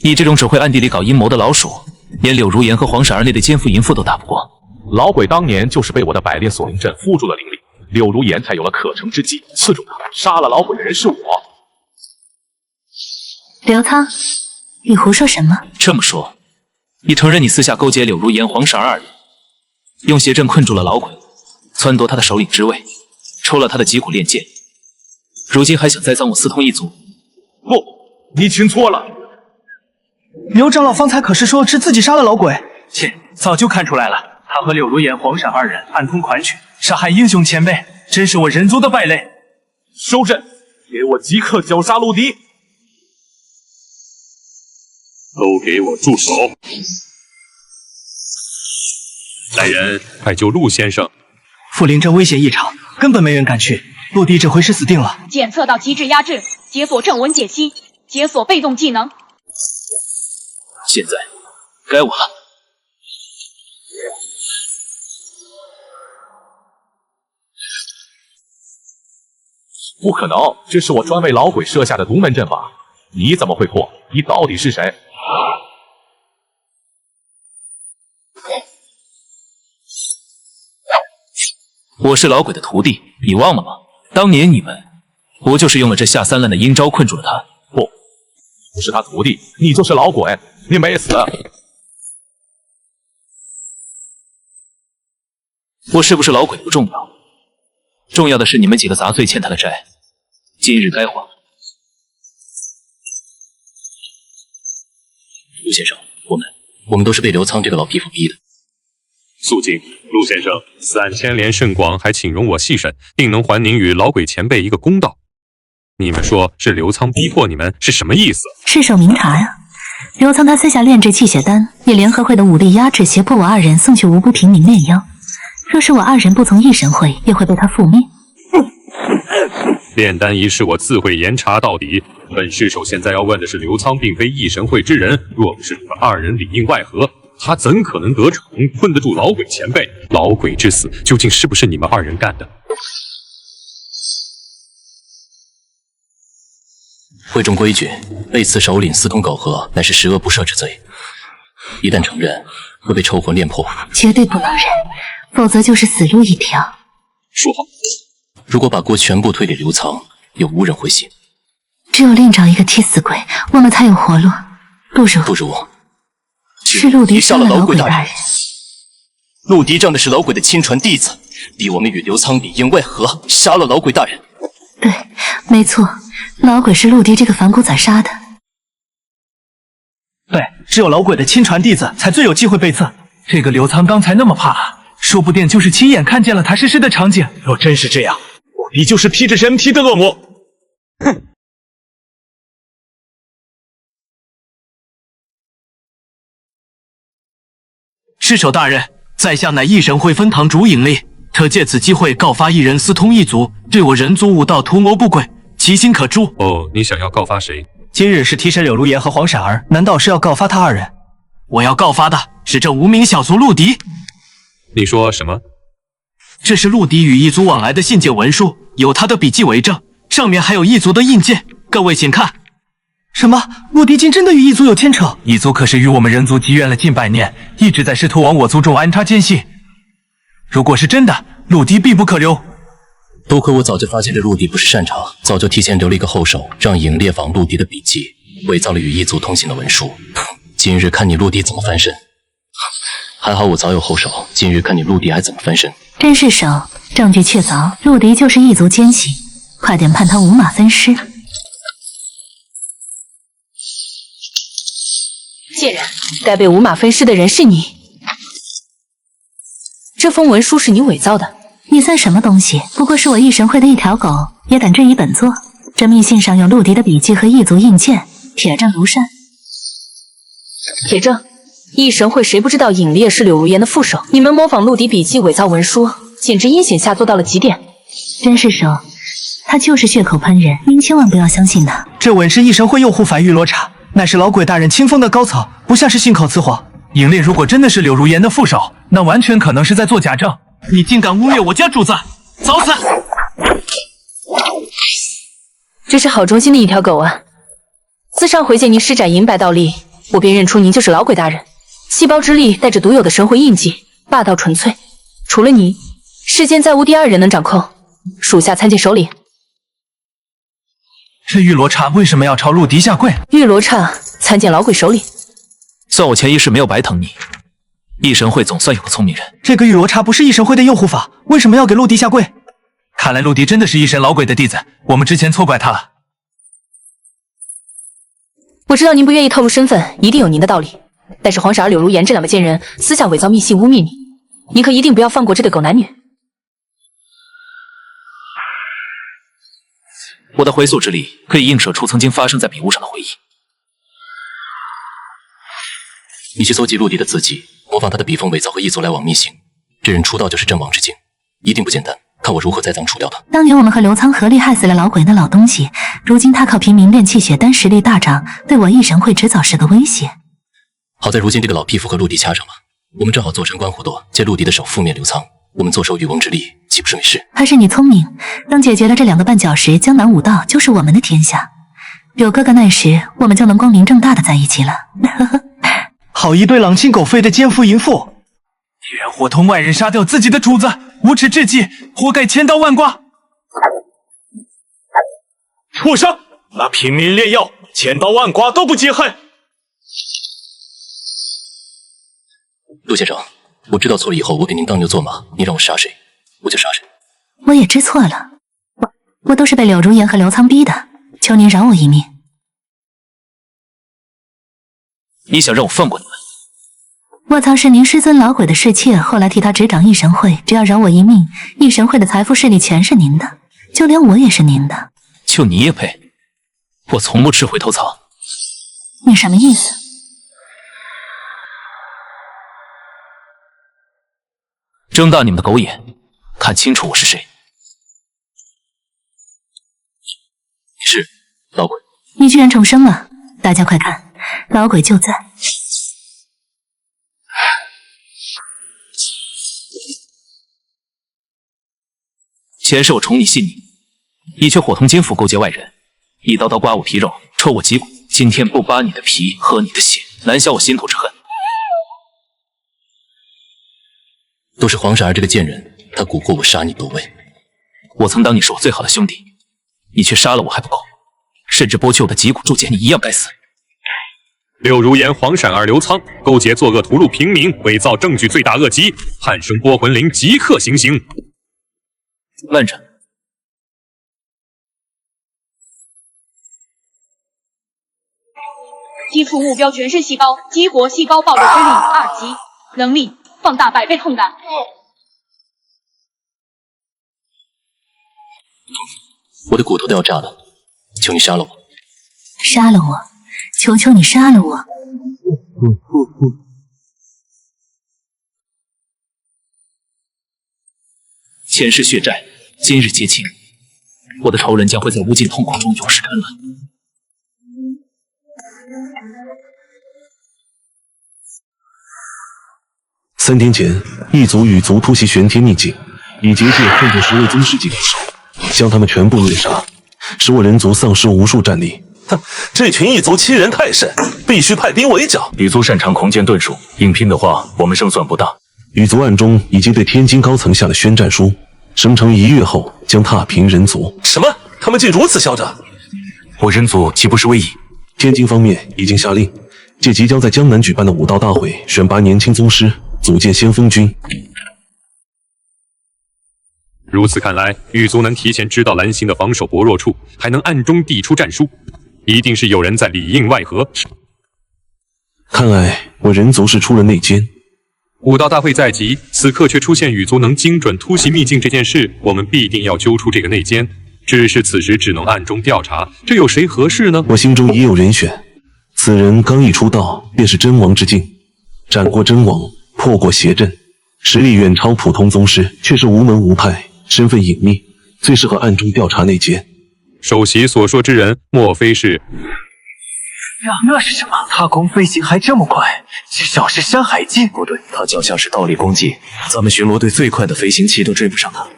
你这种只会暗地里搞阴谋的老鼠，连柳如言和黄闪儿那对奸夫淫妇都打不过。
老鬼当年就是被我的百炼锁灵阵附住了灵力，柳如言才有了可乘之机，刺中他，杀了老鬼的人是我。
刘苍，你胡说什么？
这么说，你承认你私下勾结柳如言、黄闪儿二人，用邪阵困住了老鬼，撺掇他的首领之位，抽了他的脊骨炼剑，如今还想栽赃我私通一族？
不，你听错了。
刘长老方才可是说是自己杀了老鬼？切，早就看出来了，他和柳如言、黄闪二人暗通款曲，杀害英雄前辈，真是我人族的败类。
收阵，给我即刻绞杀陆迪！
都给我住手！来人，快救陆先生！
符灵阵危险异常，根本没人敢去。陆迪这回是死定了。
检测到极致压制，解锁正文解析，解锁被动技能。
现在该我了。
不可能，这是我专为老鬼设下的独门阵法，你怎么会破？你到底是谁？
我是老鬼的徒弟，你忘了吗？当年你们不就是用了这下三滥的阴招困住了他？
不是他徒弟，你就是老鬼，你没死。
我是不是老鬼不重要，重要的是你们几个杂碎欠他的债，今日该还。陆先生，
我们都是被刘苍这个老匹夫逼的。
肃静，陆先生，此案牵连甚广，还请容我细审，定能还您与老鬼前辈一个公道。你们说是刘苍逼迫你们是什么意思？
赤手明察呀！刘苍他私下炼制气血丹，以联合会的武力压制，胁迫我二人送去无辜平民炼妖。若是我二人不从异神会，也会被他覆灭。
炼丹一事我自会严查到底。本尸首现在要问的是，刘苍并非异神会之人，若不是你们二人里应外合，他怎可能得逞，困得住老鬼前辈？老鬼之死究竟是不是你们二人干的？
会中规矩，被刺首领私通苟合，乃是十恶不赦之罪。一旦承认，会被抽魂炼魄。
绝对不能忍，否则就是死路一条。
说好，如果把锅全部推给刘苍，有无人会信。
只有另找一个替死鬼，我们才有活路。不如是陆迪杀了老鬼大人。
陆迪仗的是老鬼的亲传弟子，逼我们与刘苍里应外合，杀了老鬼大人。
对，没错，老鬼是陆迪这个反骨仔杀的。
对，只有老鬼的亲传弟子才最有机会被刺。这个刘苍刚才那么怕，说不定就是亲眼看见了他实施的场景。若真是这样，陆迪就是披着人皮的恶魔。哼！尸首大人，在下乃异神会分堂主尹力，特借此机会告发一人私通异族，对我人族武道图谋不轨，其心可诛。
哦，你想要告发谁？
今日是替身柳如言和黄闪儿，难道是要告发他二人？我要告发的是这无名小卒陆迪。
你说什么？
这是陆迪与异族往来的信件文书，有他的笔迹为证，上面还有异族的印鉴。各位请看。什么？陆迪竟真的与异族有牵扯？异族可是与我们人族积怨了近100年，一直在试图往我族中安插奸细。如果是真的，陆迪必不可留。
多亏我早就发现这陆迪不是善茬，早就提前留了一个后手，让尹列访陆迪的笔记，伪造了与异族通信的文书。今日看你陆迪怎么翻身！还好我早有后手，今日看你陆迪还怎么翻身！
真是手，证据确凿，陆迪就是异族奸细，快点判他五马分尸。
贱人，该被五马分尸的人是你。这封文书是你伪造的。
你算什么东西？不过是我异神会的一条狗，也敢质疑本座？这密信上有陆迪的笔迹和异族印鉴，铁证如山。
铁证，异神会谁不知道尹烈是柳如言的副手？你们模仿陆迪笔记伪造文书，简直阴险下作到了极点。
真是手，他就是血口喷人，您千万不要相信他。
这稳是异神会右护法玉罗刹，乃是老鬼大人亲封的高草，不像是信口雌黄。尹烈如果真的是柳如言的副手，那完全可能是在做假证。你竟敢污蔑我家主子，早死！
这是好忠心的一条狗啊！自上回见您施展银白道力，我便认出您就是老鬼大人。细胞之力带着独有的神回印记，霸道纯粹。除了你，世间再无第二人能掌控。属下参见首领。
这玉罗刹为什么要朝陆迪下跪？
玉罗刹参见老鬼首领。
算我前一世没有白疼你。异神会总算有个聪明人。
这个玉罗刹不是异神会的右护法，为什么要给陆迪下跪？看来陆迪真的是异神老鬼的弟子，我们之前错怪他了。
我知道您不愿意透露身份，一定有您的道理。但是黄傻儿、柳如言这两个贱人私下伪造密信污蔑你，您可一定不要放过这对狗男女。
我的回溯之力可以映射出曾经发生在笔物上的回忆。
你去搜集陆迪的字迹，模仿他的笔锋伪造和异族来往密信。这人出道就是阵亡之境，一定不简单。看我如何栽赃除掉他。
当年我们和刘苍合力害死了老鬼那老东西，如今他靠平民炼气血丹实力大涨，对我异神会迟早是个威胁。
好在如今这个老匹夫和陆迪掐上了，我们正好坐镇关虎斗，借陆迪的手覆灭刘苍。我们坐收渔翁之利，岂不是没事？
还是你聪明。等解决了这两个绊脚石，江南武道就是我们的天下。柳哥哥那时，我们就能光明正大的在一起了。
好一对狼心狗肺的奸夫淫妇！居然伙同外人杀掉自己的主子，无耻至极，活该千刀万剐！畜生，拿平民炼药，千刀万剐都不解恨！
陆先生，我知道错了以后，我给您当牛做马，你让我杀谁，我就杀谁。
我也知错了，我都是被柳如言和刘苍逼的，求您饶我一命。
你想让我放过你们？
我曾是您师尊老鬼的侍妾，后来替他执掌异神会，只要饶我一命，异神会的财富势力全是您的，就连我也是您的。
就你也配？我从不吃回头草。
你什么意思？
睁大你们的狗眼，看清楚我是谁。
是老鬼。
你居然重生了！大家快看，老鬼就在。
前世我宠你信你，一缺火通金斧勾结外人，一刀刀刮我皮肉，抽我脊骨。今天不扒你的皮，喝你的血，难消我心头之恨。
都是黄闪儿这个贱人，他蛊惑我杀你夺位。
我曾当你是我最好的兄弟，你却杀了我还不够，甚至剥去我的脊骨铸剑，你一样该死。
柳如言、黄闪儿、刘仓勾结作恶，屠戮平民，伪造证据，罪大恶极。汉生波魂灵即刻行刑。
慢着，
击出目标全身细胞，激活细胞爆裂之力2级，能力放大100倍痛感。
我的骨头都要炸了，求你杀了我！
杀了我！求求你杀了我！
前世血债，今日结清，我的仇人将会在无尽痛苦中永世沉沦。
3天前，异族与族突袭玄天秘境，以结界困住10位宗师级高手，将他们全部虐杀，使我人族丧失无数战力。
哼，这群异族欺人太甚，必须派兵围剿。
蚁族擅长空间遁术，硬拼的话，我们胜算不大。
羽族暗中已经对天津高层下了宣战书，生成1月后将踏平人族。
什么？他们竟如此嚣张！
我人族岂不是危矣？
天津方面已经下令，借即将在江南举办的武道大会，选拔年轻宗师，组建先锋军。
如此看来，羽族能提前知道蓝星的防守薄弱处，还能暗中递出战书，一定是有人在里应外合。
看来我人族是出了内奸。
武道大会在即，此刻却出现羽族能精准突袭秘境这件事，我们必定要揪出这个内奸。只是此时只能暗中调查，这有谁合适呢？
我心中已有人选，此人刚一出道便是真王之境，斩过真王，破过邪阵，实力远超普通宗师，却是无门无派，身份隐秘，最适合暗中调查内奸。
首席所说之人，莫非是？
那是什么？踏空飞行还这么快，至少是山海境。
不对，他较像是倒立攻击，咱们巡逻队最快的飞行器都追不上他。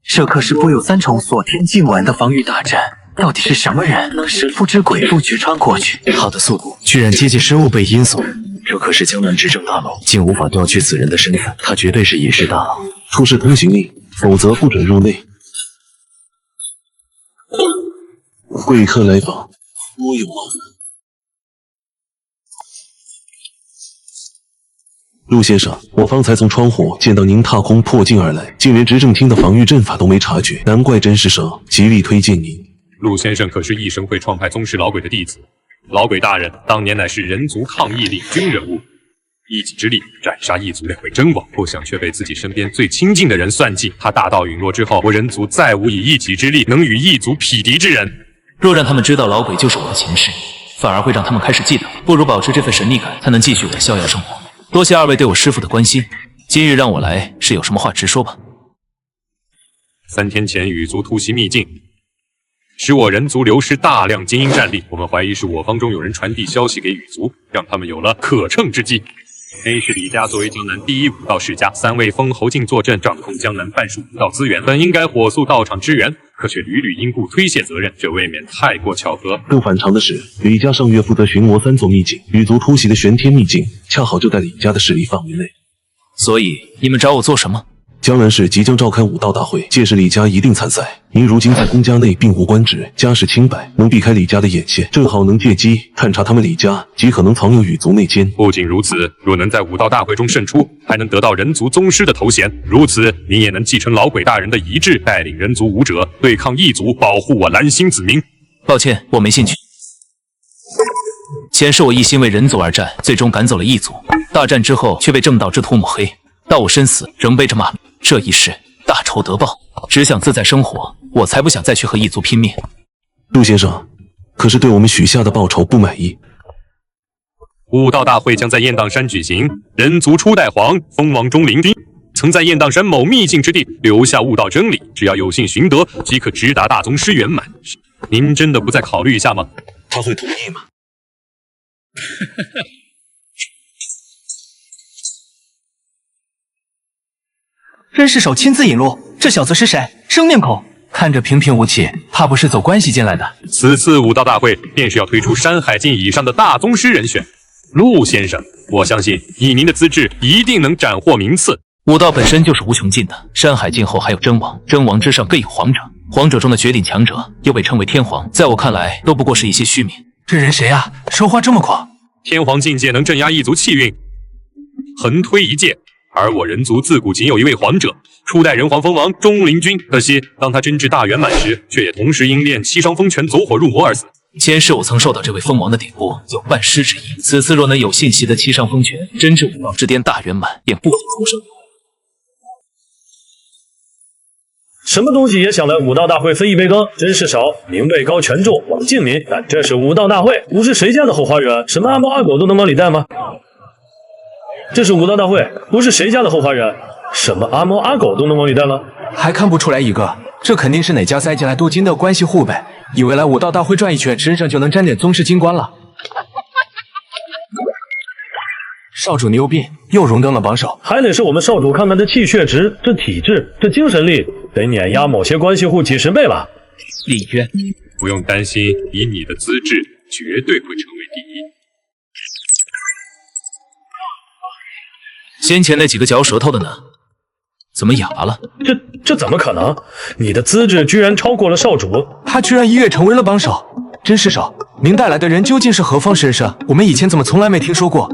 这可是布有3重锁天禁丸的防御大阵，到底是什么人能使不知鬼步去穿过去？
他的速度居然接近生物被阴所，这可是江南执政大佬，竟无法调取此人的身份，他绝对是野氏大佬。
出示通行令，否则不准入内。贵客来访，多有劳。陆先生，我方才从窗户见到您踏空破境而来，竟连执政厅的防御阵法都没察觉，难怪真师生极力推荐您。
陆先生可是异神会创派宗师老鬼的弟子，老鬼大人当年乃是人族抗议领军人物，一己之力斩杀异族2位真王，不想却被自己身边最亲近的人算计。他大道陨落之后，我人族再无以一己之力能与异族匹敌之人。
若让他们知道老鬼就是我的前世，反而会让他们开始忌惮，不如保持这份神秘感，才能继续我的逍遥生活。多谢2位对我师父的关心，今日让我来是有什么话直说吧。
3天前羽族突袭秘境，使我人族流失大量精英战力，我们怀疑是我方中有人传递消息给羽族，让他们有了可乘之机。A 是李家作为江南第一武道世家，3位封侯境坐镇，掌控江南半数武道资源，本应该火速到场支援，可却屡屡因故推卸责任，这未免太过巧合。
更反常的是，李家上月负责巡逻3座秘境，羽族突袭的玄天秘境恰好就在李家的势力范围内。
所以你们找我做什么？
江南市即将召开武道大会，届时李家一定参赛。您如今在公家内并无官职，家世清白，能避开李家的眼线，正好能借机探查他们李家极可能藏有羽族内奸。
不仅如此，若能在武道大会中胜出，还能得到人族宗师的头衔。如此，您也能继承老鬼大人的遗志，带领人族武者对抗异族，保护我蓝星子民。
抱歉，我没兴趣。前世我一心为人族而战，最终赶走了异族，大战之后却被正道之徒抹黑，到我身死仍背着骂名。这一世大仇得报，只想自在生活，我才不想再去和异族拼命。
陆先生，可是对我们许下的报酬不满意。
武道大会将在雁荡山举行，人族初代皇封王钟灵君曾在雁荡山某秘境之地留下悟道真理，只要有幸寻得，即可直达大宗师圆满。您真的不再考虑一下吗？
他会同意吗？
甄师手亲自引路，这小子是谁？生面孔，看着平平无奇，怕不是走关系进来的。
此次武道大会便是要推出山海境以上的大宗师人选。陆先生，我相信以您的资质，一定能斩获名次。
武道本身就是无穷尽的，山海境后还有真王，真王之上更有皇者，皇者中的绝顶强者又被称为天皇，在我看来都不过是一些虚名。
这人谁啊？说话这么狂！
天皇境界能镇压一族气运，横推一界。而我人族自古仅有一位皇者，初代人皇封王钟灵君，可惜当他真至大圆满时，却也同时因练七伤风拳走火入魔而死。
前世我曾受到这位封王的点拨，有拜师之意。此次若能有幸习得七伤风拳，真至武道之巅大圆满，便不枉重生。
什么东西也想来武道大会分一杯羹，真是少！名位高权重，王敬民，但这是武道大会，不是谁家的后花园，什么阿猫阿狗都能往里带吗？这是武道大会，不是谁家的后花园，什么阿猫阿狗都能往里带吗？
还看不出来一个？这肯定是哪家塞进来多金的关系户呗！以为来武道大会转一圈，身上就能沾点宗师金冠了。少主牛逼，又荣登了榜首，
还得是我们少主看看这气血值、这体质、这精神力，得碾压某些关系户几10倍吧？
李渊，
不用担心，以你的资质，绝对会成为第一。
先前那几个嚼舌头的呢？怎么哑了？
这怎么可能？你的资质居然超过了少主，
他居然一跃成为了榜首。甄师手，您带来的人究竟是何方神圣？我们以前怎么从来没听说过？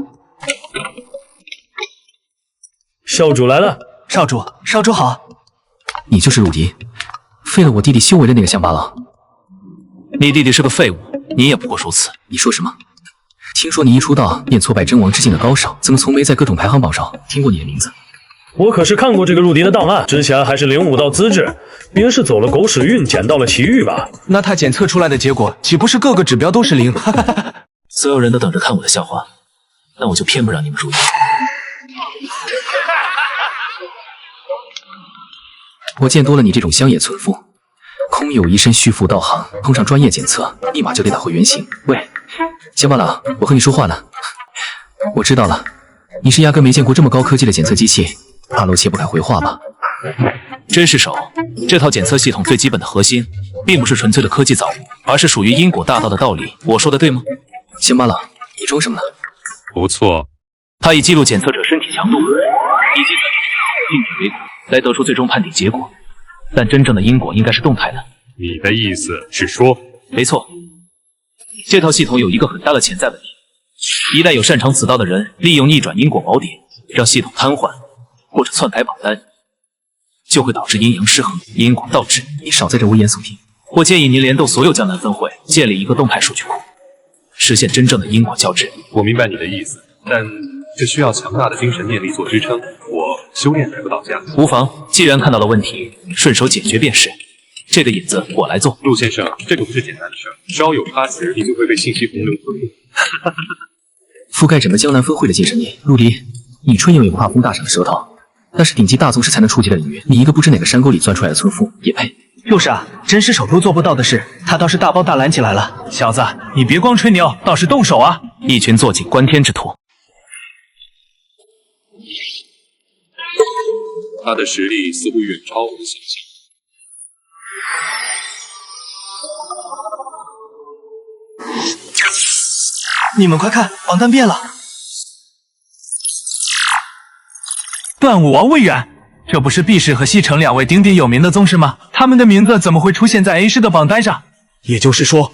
少主来了，
少主好。
你就是陆迪，废了我弟弟修为的那个乡巴佬。
你弟弟是个废物，你也不过如此。
你说什么？听说你一出道便挫败真王之境的高手，怎么从没在各种排行榜上听过你的名字？
我可是看过这个陆迪的档案，之前还是领武道资质，别是走了狗屎运捡到了奇遇吧？
那他检测出来的结果岂不是各个指标都是0？
所有人都等着看我的笑话，那我就偏不让你们入眼。
我见多了你这种乡野村夫，空有一身虚浮道行，碰上专业检测，立马就得打回原形。喂，乡巴佬，我和你说话呢。我知道了，你是压根没见过这么高科技的检测机器，怕露切不开回话吧？
甄师手，这套检测系统最基本的核心，并不是纯粹的科技造物，而是属于因果大道的道理。我说的对吗？
乡巴佬，你装什么呢？
不错，
它以记录检测者身体强度以及硬体为果，来得出最终判定结果。但真正的因果应该是动态的。
你的意思是说？
没错，这套系统有一个很大的潜在问题，一旦有擅长此道的人利用逆转因果锚点，让系统瘫痪或者篡改榜单，就会导致阴阳失衡，因果倒置。
你少在这危言耸听。
我建议您联动所有江南分会，建立一个动态数据库，实现真正的因果交织。
我明白你的意思，但这需要强大的精神念力做支撑，我修炼还不到家。
无妨，既然看到了问题，顺手解决便是。这个引子我来做。
陆先生，这个不是简单的事儿，稍有差池，你就会被信息洪流吞没。
覆盖整个江南分会的精神力，陆迪，你吹牛也不怕风大闪的舌头，那是顶级大宗师才能触及的领域，你一个不知哪个山沟里钻出来的村夫也配？
就是啊，真师手都做不到的事，他倒是大包大揽起来了。小子，你别光吹牛，倒是动手啊！
一群坐井观天之徒。
他的实力似乎远超我的想象。
你们快看，榜单变了！段武王魏远，这不是毕氏和西城2位鼎鼎有名的宗师吗？他们的名字怎么会出现在 A 市的榜单上？也就是说，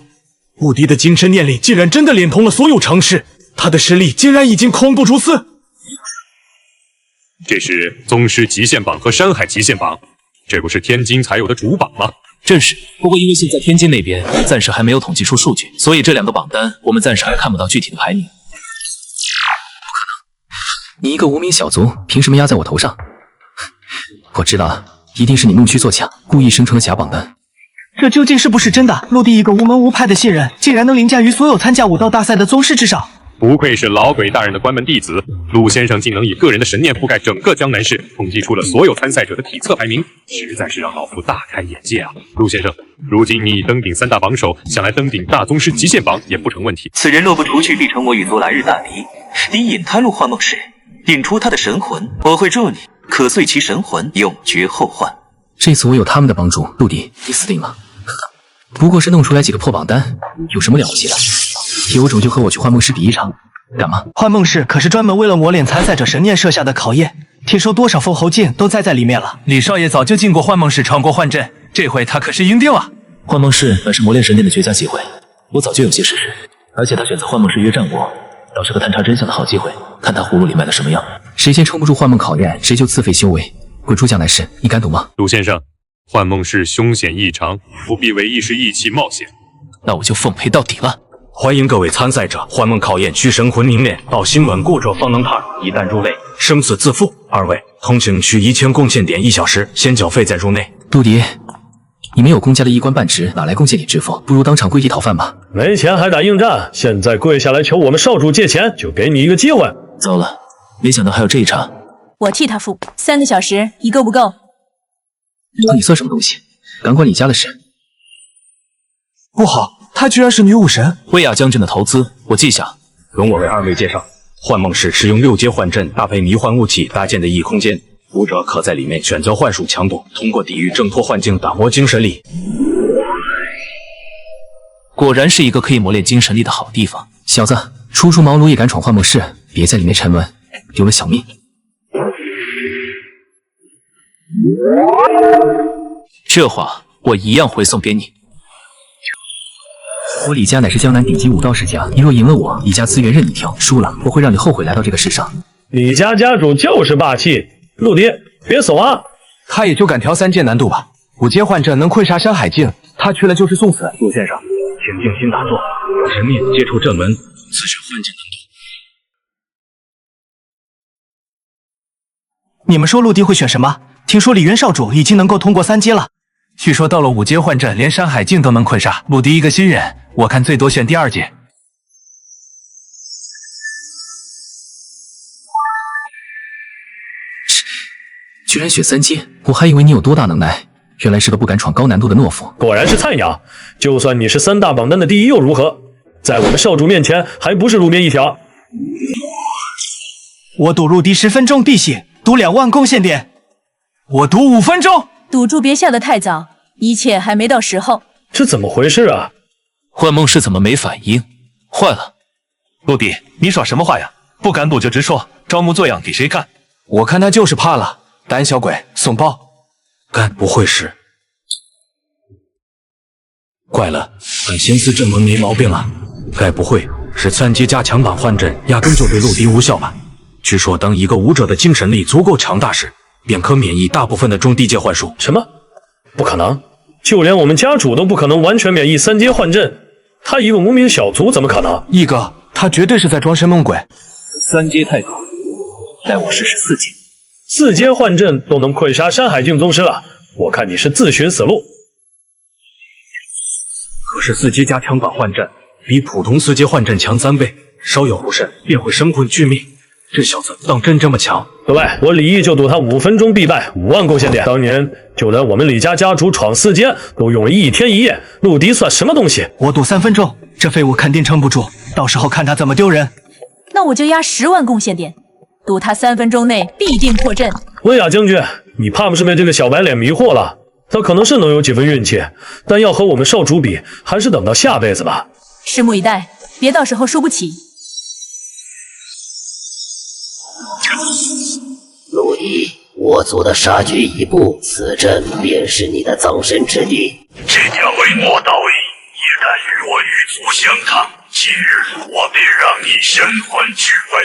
陆迪的精神念力竟然真的连通了所有城市，他的实力竟然已经恐怖如斯！
这是宗师极限榜和山海极限榜，这不是天津才有的主榜吗？
正是，不过因为现在天津那边暂时还没有统计出数据，所以这2个榜单我们暂时还看不到具体的排名。不可
能，你一个无名小卒，凭什么压在我头上？我知道了，一定是你弄虚作假，故意生成了假榜单。
这究竟是不是真的？陆地一个无门无派的新人，竟然能凌驾于所有参加武道大赛的宗师之上。
不愧是老鬼大人的关门弟子，陆先生竟能以个人的神念覆盖整个江南市，统计出了所有参赛者的体测排名，实在是让老夫大开眼界啊！陆先生，如今你已登顶3大榜首，想来登顶大宗师极限榜也不成问题。
此人若不除去，必成我与族来日大敌。敌引他入幻梦室，引出他的神魂，我会助你，可碎其神魂，永绝后患。
这次我有他们的帮助，陆迪，你死定了。不过是弄出来几个破榜单，有什么了不起的？有种就和我去幻梦室比一场，干嘛？
幻梦室可是专门为了磨练参赛者神念设下的考验，听说多少封侯镜都栽在里面了。李少爷早就进过幻梦室，闯过幻阵，这回他可是赢定了。
幻梦室本是磨练神念的绝佳机会，我早就有些实施，而且他选择幻梦室约战我，倒是个探查真相的好机会，看他葫芦里卖的什么药。
谁先撑不住幻梦考验，谁就自废修为，滚出江南市，你敢赌吗？
陆先生，幻梦室凶险异常，不必为一时意气冒险。
那我就奉陪到底了。
欢迎各位参赛者，幻梦考验需神魂凝练到心稳固者方能踏入，一旦入内，生死自负。二位通行需1000贡献点1小时，先缴费再入内。
杜迪，你没有公家的一官半职，哪来贡献点支付？不如当场跪地讨饭吧。
没钱还打硬仗，现在跪下来求我们少主借钱，就给你一个机会。
糟了，没想到还有这一场。
我替他付，3个小时，一够不够？
你算什么东西？敢管你家的事？
不好，她居然是女武神！
威亚将军的投资，我记下。
容我为二位介绍，幻梦室是用6阶幻阵搭配迷幻物体搭建的异空间，武者可在里面选择幻术强度，通过抵御挣脱幻境打磨精神力。
果然是一个可以磨练精神力的好地方。
小子，初出茅庐也敢闯幻梦室，别在里面沉沦，丢了小命。
这话我一样回送给你。
我李家乃是江南顶级武道世家，你若赢了我，李家资源任你挑；输了，我会让你后悔来到这个世上。
李家家主就是霸气，陆迪，别怂啊！
他也就敢调3阶难度吧，5阶幻阵能溃杀山海境，他去了就是送死。
陆先生，请静心打坐，神念接触正文，此是幻境难度。
你们说陆迪会选什么？听说李渊少主已经能够通过3阶了，据说到了5阶幻阵，连山海境都能溃杀。陆迪一个新人，我看最多选第2阶。
居然选3阶，我还以为你有多大能耐，原来是个不敢闯高难度的懦夫。
果然是菜鸟，就算你是3大榜单的第1又如何？在我们少主面前，还不是路边一条？
我赌陆迪10分钟地醒，赌2万贡献点。我赌5分钟。
赌注别下得太早，一切还没到时候。
这怎么回事啊？
幻梦室怎么没反应？坏了！
陆迪，你耍什么话呀？不敢赌就直说，装模作样给谁看？
我看他就是怕了，胆小鬼，怂包。
该不会是……怪了，本仙司正文没毛病啊，该不会是3阶加强版幻阵压根就对陆迪无效吧？据说当一个武者的精神力足够强大时，便可免疫大部分的中低阶幻术。
什么？不可能！就连我们家主都不可能完全免疫3阶幻阵，他一个无名小卒怎么可能？
一哥，他绝对是在装神弄鬼。
3阶太高，待我试试4阶。
4阶幻阵都能溃杀山海境宗师了，我看你是自寻死路。
可是4阶加强版幻阵比普通4阶幻阵强3倍，稍有不慎便会神魂俱灭。这小子当真这么强？
各位，我李毅就赌他5分钟必败，5万贡献点。当年就连我们李家家主闯4阶都用了1天1夜，陆迪算什么东西？
我赌3分钟，这废物肯定撑不住，到时候看他怎么丢人。
那我就压10万贡献点，赌他3分钟内必定破阵。
温雅将军，你怕不是被这个小白脸迷惑了？他可能是能有几分运气，但要和我们少主比，还是等到下辈子吧。
拭目以待，别到时候输不起。
陆迪，我族的杀绝一步，此阵便是你的葬身之地。
这条微末道义，也敢与我与族相抗，今日我便让你神魂俱焚。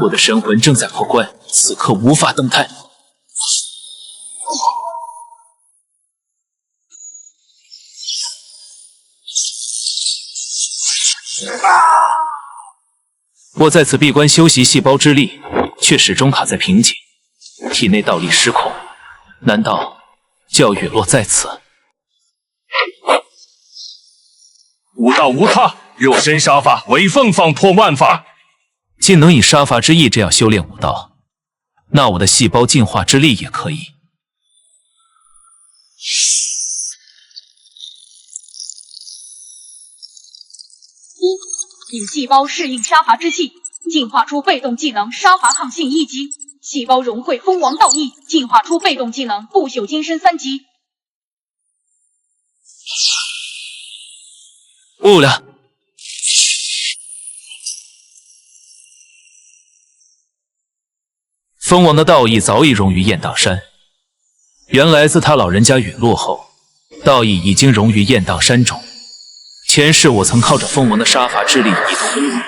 我的神魂正在破关，此刻无法登台。我在此闭关修习细胞之力，却始终卡在瓶颈。体内道力失控，难道就要陨落在此？
无道无他，肉身杀伐，唯凤凰破万法。
竟能以杀伐之意这样修炼武道，那我的细胞进化之力也可以。
令细胞适应杀伐之气，进化出被动技能杀伐抗性1级。细胞融会蜂王道义，进化出被动技能不朽金身3级。
不了。蜂王的道义早已融于雁荡山，原来自他老人家陨落后，道义已经融于雁荡山中。前世我曾靠着蜂王的杀伐之力一统人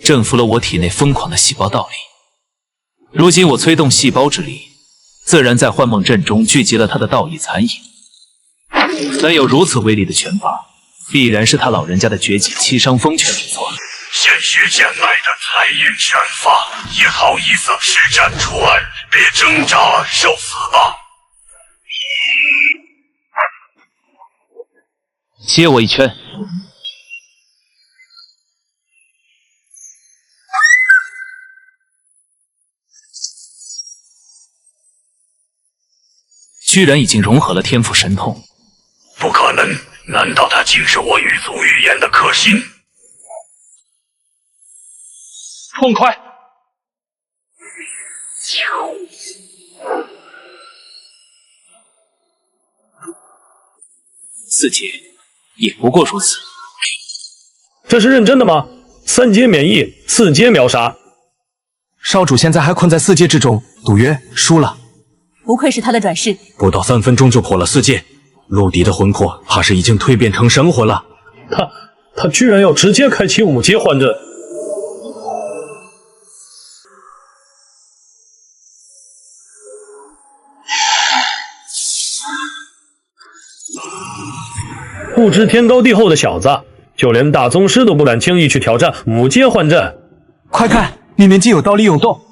族，征服了我体内疯狂的细胞道力。如今我催动细胞之力，自然在幻梦阵中聚集了他的道义残影。能有如此威力的拳法，必然是他老人家的绝技七伤风拳没错。
鲜血贱卖的彩印拳法，也好意思施展出来，别挣扎受死吧！
接我一拳。居然已经融合了天赋神通，
不可能！难道他竟是我狱卒预言的克星？
痛快！4
阶也不过如此。
这是认真的吗？3阶免疫，4阶秒杀。
少主现在还困在4阶之中，赌约输了。
不愧是他的转世，
不到3分钟就破了4阶，陆迪的魂魄怕是已经蜕变成神魂了。
他居然要直接开启5阶幻阵。不知天高地厚的小子，就连大宗师都不敢轻易去挑战5阶幻阵。
快看，里面竟有道力涌动！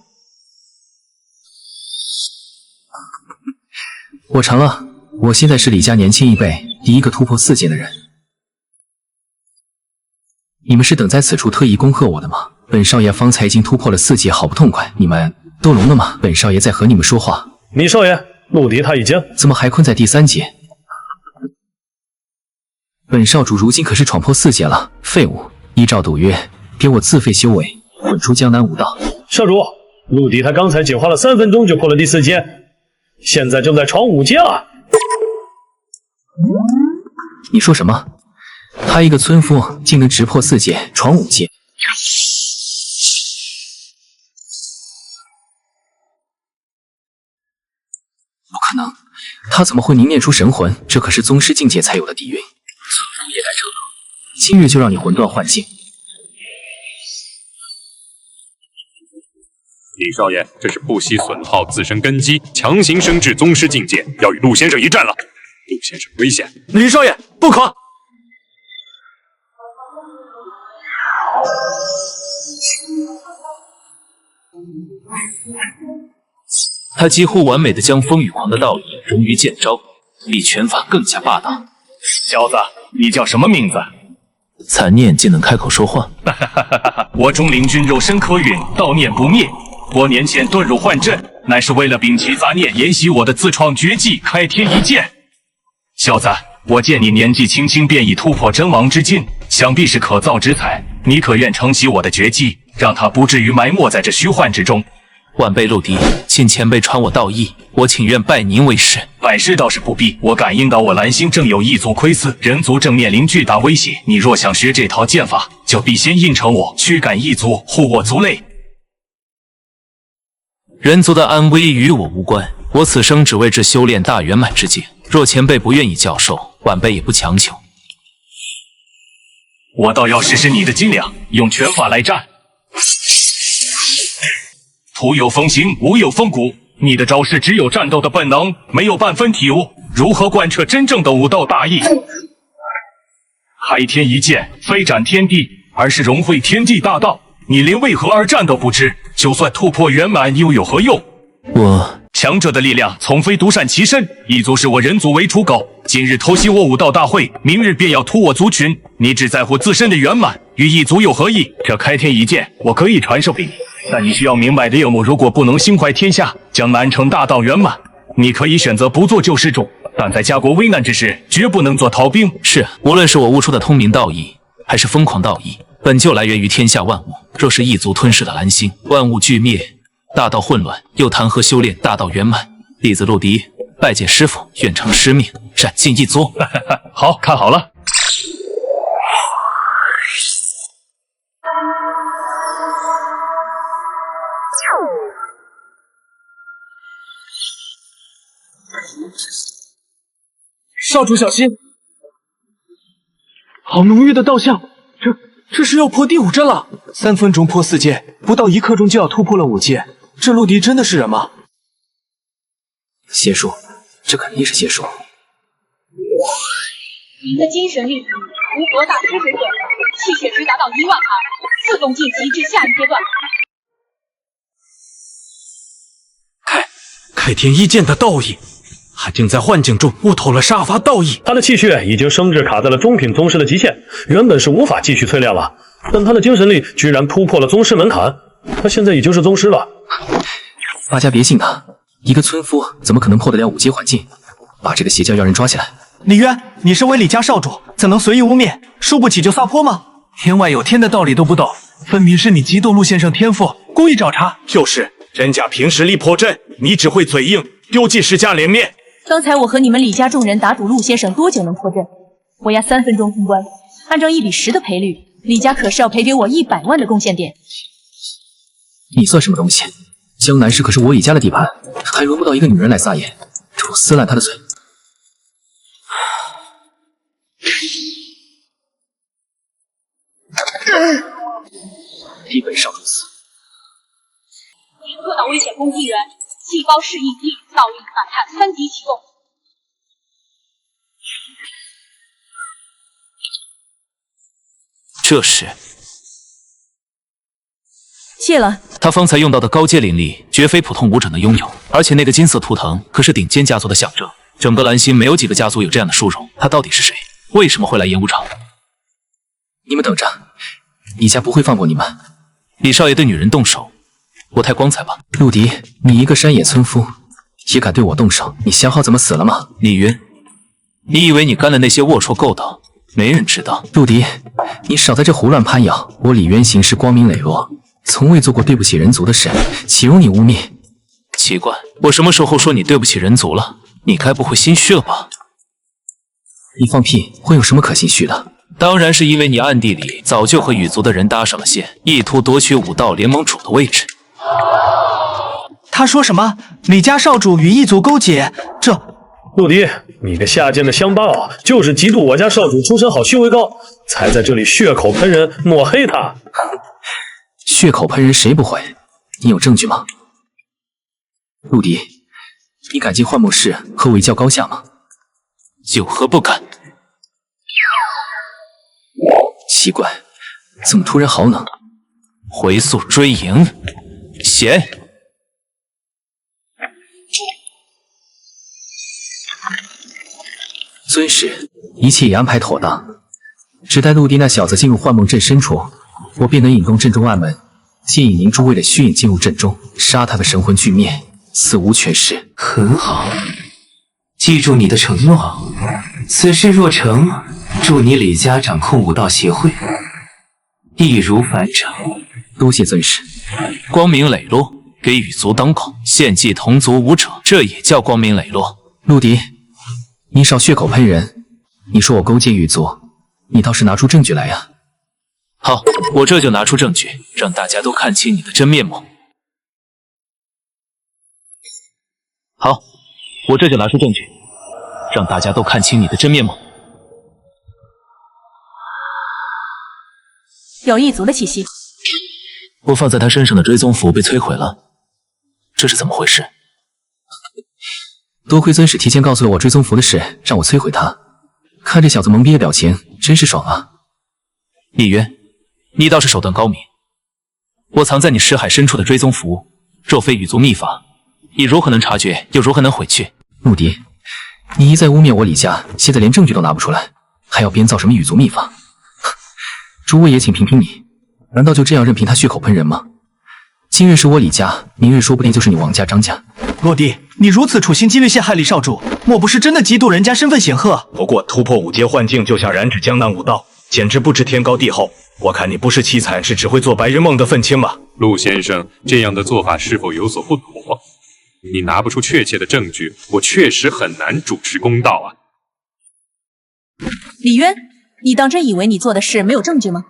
我尝了，我现在是李家年轻一辈第一个突破4阶的人。你们是等在此处特意恭贺我的吗？本少爷方才已经突破了4阶，好不痛快。你们都聋了吗？本少爷在和你们说话。
李少爷，陆迪他已经
怎么还困在第3阶？本少主如今可是闯破4阶了，废物！依照赌约，给我自废修为，滚出江南武道。
少主，陆迪他刚才仅花了3分钟就破了第4阶，现在正在闯5阶了。
你说什么？他一个村夫竟能直破4阶，闯5阶？不可能，他怎么会凝练出神魂？这可是宗师境界才有的底蕴。村夫也该成了，今日就让你魂断幻境。
李少爷，这是不惜损耗自身根基，强行升至宗师境界，要与陆先生一战了。陆先生危险！
李少爷，不可！
他几乎完美的将风雨狂的道义融于剑招，比拳法更加霸道。
小子，你叫什么名字？
残念竟能开口说话。
我钟灵君肉身可陨，道念不灭。多年前遁入幻阵，乃是为了摒弃杂念，研习我的自创绝技开天一剑。小子，我见你年纪轻轻便已突破真王之境，想必是可造之才。你可愿承袭我的绝技，让他不至于埋没在这虚幻之中？
晚辈陆迪，请前辈传我道义，我请愿拜您为师。
拜师倒是不必，我感应到我蓝星正有异族窥伺，人族正面临巨大威胁。你若想学这套剑法，就必先应承我，驱赶异族，护我族类。
人族的安危与我无关，我此生只为之修炼大圆满之境。若前辈不愿意教授，晚辈也不强求。
我倒要试试你的斤两，用拳法来战。徒有风行，无有风骨。你的招式只有战斗的本能，没有半分体悟，如何贯彻真正的武道大义？开天一剑，非斩天地，而是融会天地大道。你连为何而战都不知，就算突破圆满又有何用？
我
强者的力量从非独善其身，异族是我人族为刍狗，今日偷袭我武道大会，明日便要屠我族群。你只在乎自身的圆满，与异族有何异？这开天一剑，我可以传授给你，但你需要明白的，如果不能心怀天下，将难成大道圆满，你可以选择不做救世主，但在家国危难之时，绝不能做逃兵。
是，无论是我悟出的通明道义，还是疯狂道义，本就来源于天下万物。若是异族吞噬了蓝星，万物俱灭，大道混乱，又谈何修炼大道圆满？弟子陆迪拜见师父，愿成师命，斩尽异族。
好，看好了。
少主小心！好浓郁的道相，这是要破第5阵了。3分钟破4阶，不到1刻钟就要突破了5阶。这陆迪真的是人吗？
邪术，这肯定是邪术。
您的精神力图无格大师水准，气血值达到1万卡，自动晋级至下一阶段。
开天一剑的道义，还竟在幻境中悟透了杀伐道义。
他的气血已经升至卡在了中品宗师的极限，原本是无法继续淬炼了，但他的精神力居然突破了宗师门槛，他现在已经是宗师了。
大家别信他，一个村夫怎么可能破得了5阶幻境？把这个邪教妖人抓起来。
李渊，你身为李家少主，怎能随意污蔑？输不起就撒泼吗？天外有天的道理都不懂，分明是你嫉妒陆先生天赋，故意找茬。就是真假凭实力破阵，你只会嘴硬，丢尽世家脸面。
刚才我和你们李家众人打赌陆先生多久能破阵，我押3分钟通关，按照1比10的赔率，李家可是要赔给我100万的贡献点。
你算什么东西？江南市可是我李家的地盘，还轮不到一个女人来撒野，给我撕烂她的嘴！一本少如此。
测到危险攻击源，细胞适应地道力反叛3级启动。
这是
谢了。
他方才用到的高阶灵力，绝非普通武者能拥有，而且那个金色图腾可是顶尖家族的象征。整个蓝星没有几个家族有这样的殊荣，他到底是谁？为什么会来演武场？
你们等着，李家不会放过你们。
李少爷对女人动手，不太光彩吧？
陆迪，你一个山野村夫，也敢对我动手？你想好怎么死了吗？
李云，你以为你干了那些龌龊勾当，没人知道？
陆迪，你少在这胡乱攀咬！我李渊行事光明磊落，从未做过对不起人族的事，岂容你污蔑？
奇怪，我什么时候说你对不起人族了？你该不会心虚了吧？
你放屁，会有什么可心虚的？
当然是因为你暗地里早就和羽族的人搭上了线，意图夺取武道联盟主的位置。
他说什么？李家少主与异族勾结？这
陆迪，你个下贱的乡巴佬，就是嫉妒我家少主出身好，修为高，才在这里血口喷人，抹黑他。
血口喷人谁不会？你有证据吗？陆迪，你敢进幻梦室和我一较高下吗？
有何不敢？
奇怪，怎么突然好冷？
回宿追营，贤。
尊师，一切已安排妥当，只待陆迪那小子进入幻梦阵深处，我便能引动阵中暗门，借引您诸位的虚影进入阵中，杀他的神魂俱灭，死无全尸。
很好，记住你的承诺。此事若成，助你李家掌控武道协会，易如反掌。
多谢尊师。
光明磊落，给羽族当口，献祭同族武者，这也叫光明磊落。
陆迪，你少血口喷人！你说我勾结羽族，你倒是拿出证据来呀！
好，我这就拿出证据，让大家都看清你的真面目。好，我这就拿出证据，让大家都看清你的真面目。
有异族的气息。
我放在他身上的追踪符被摧毁了，这是怎么回事？
多亏尊使提前告诉了我追踪符的事，让我摧毁他。看这小子懵逼的表情，真是爽啊！
李渊，你倒是手段高明。我藏在你识海深处的追踪符，若非羽族秘法，你如何能察觉，又如何能毁去？
陆迪，你一再污蔑我李家，现在连证据都拿不出来，还要编造什么羽族秘法？诸位也请评评你，难道就这样任凭他血口喷人吗？今日是我李家，明日说不定就是你王家、张家。
洛弟，你如此处心积虑陷害李少主，莫不是真的嫉妒人家身份显赫？
不过突破5阶幻境就想染指江南武道，简直不知天高地厚。我看你不是凄惨，是只会做白日梦的愤青吧？
陆先生，这样的做法是否有所不妥？你拿不出确切的证据，我确实很难主持公道啊。
李渊，你当真以为你做的事没有证据吗？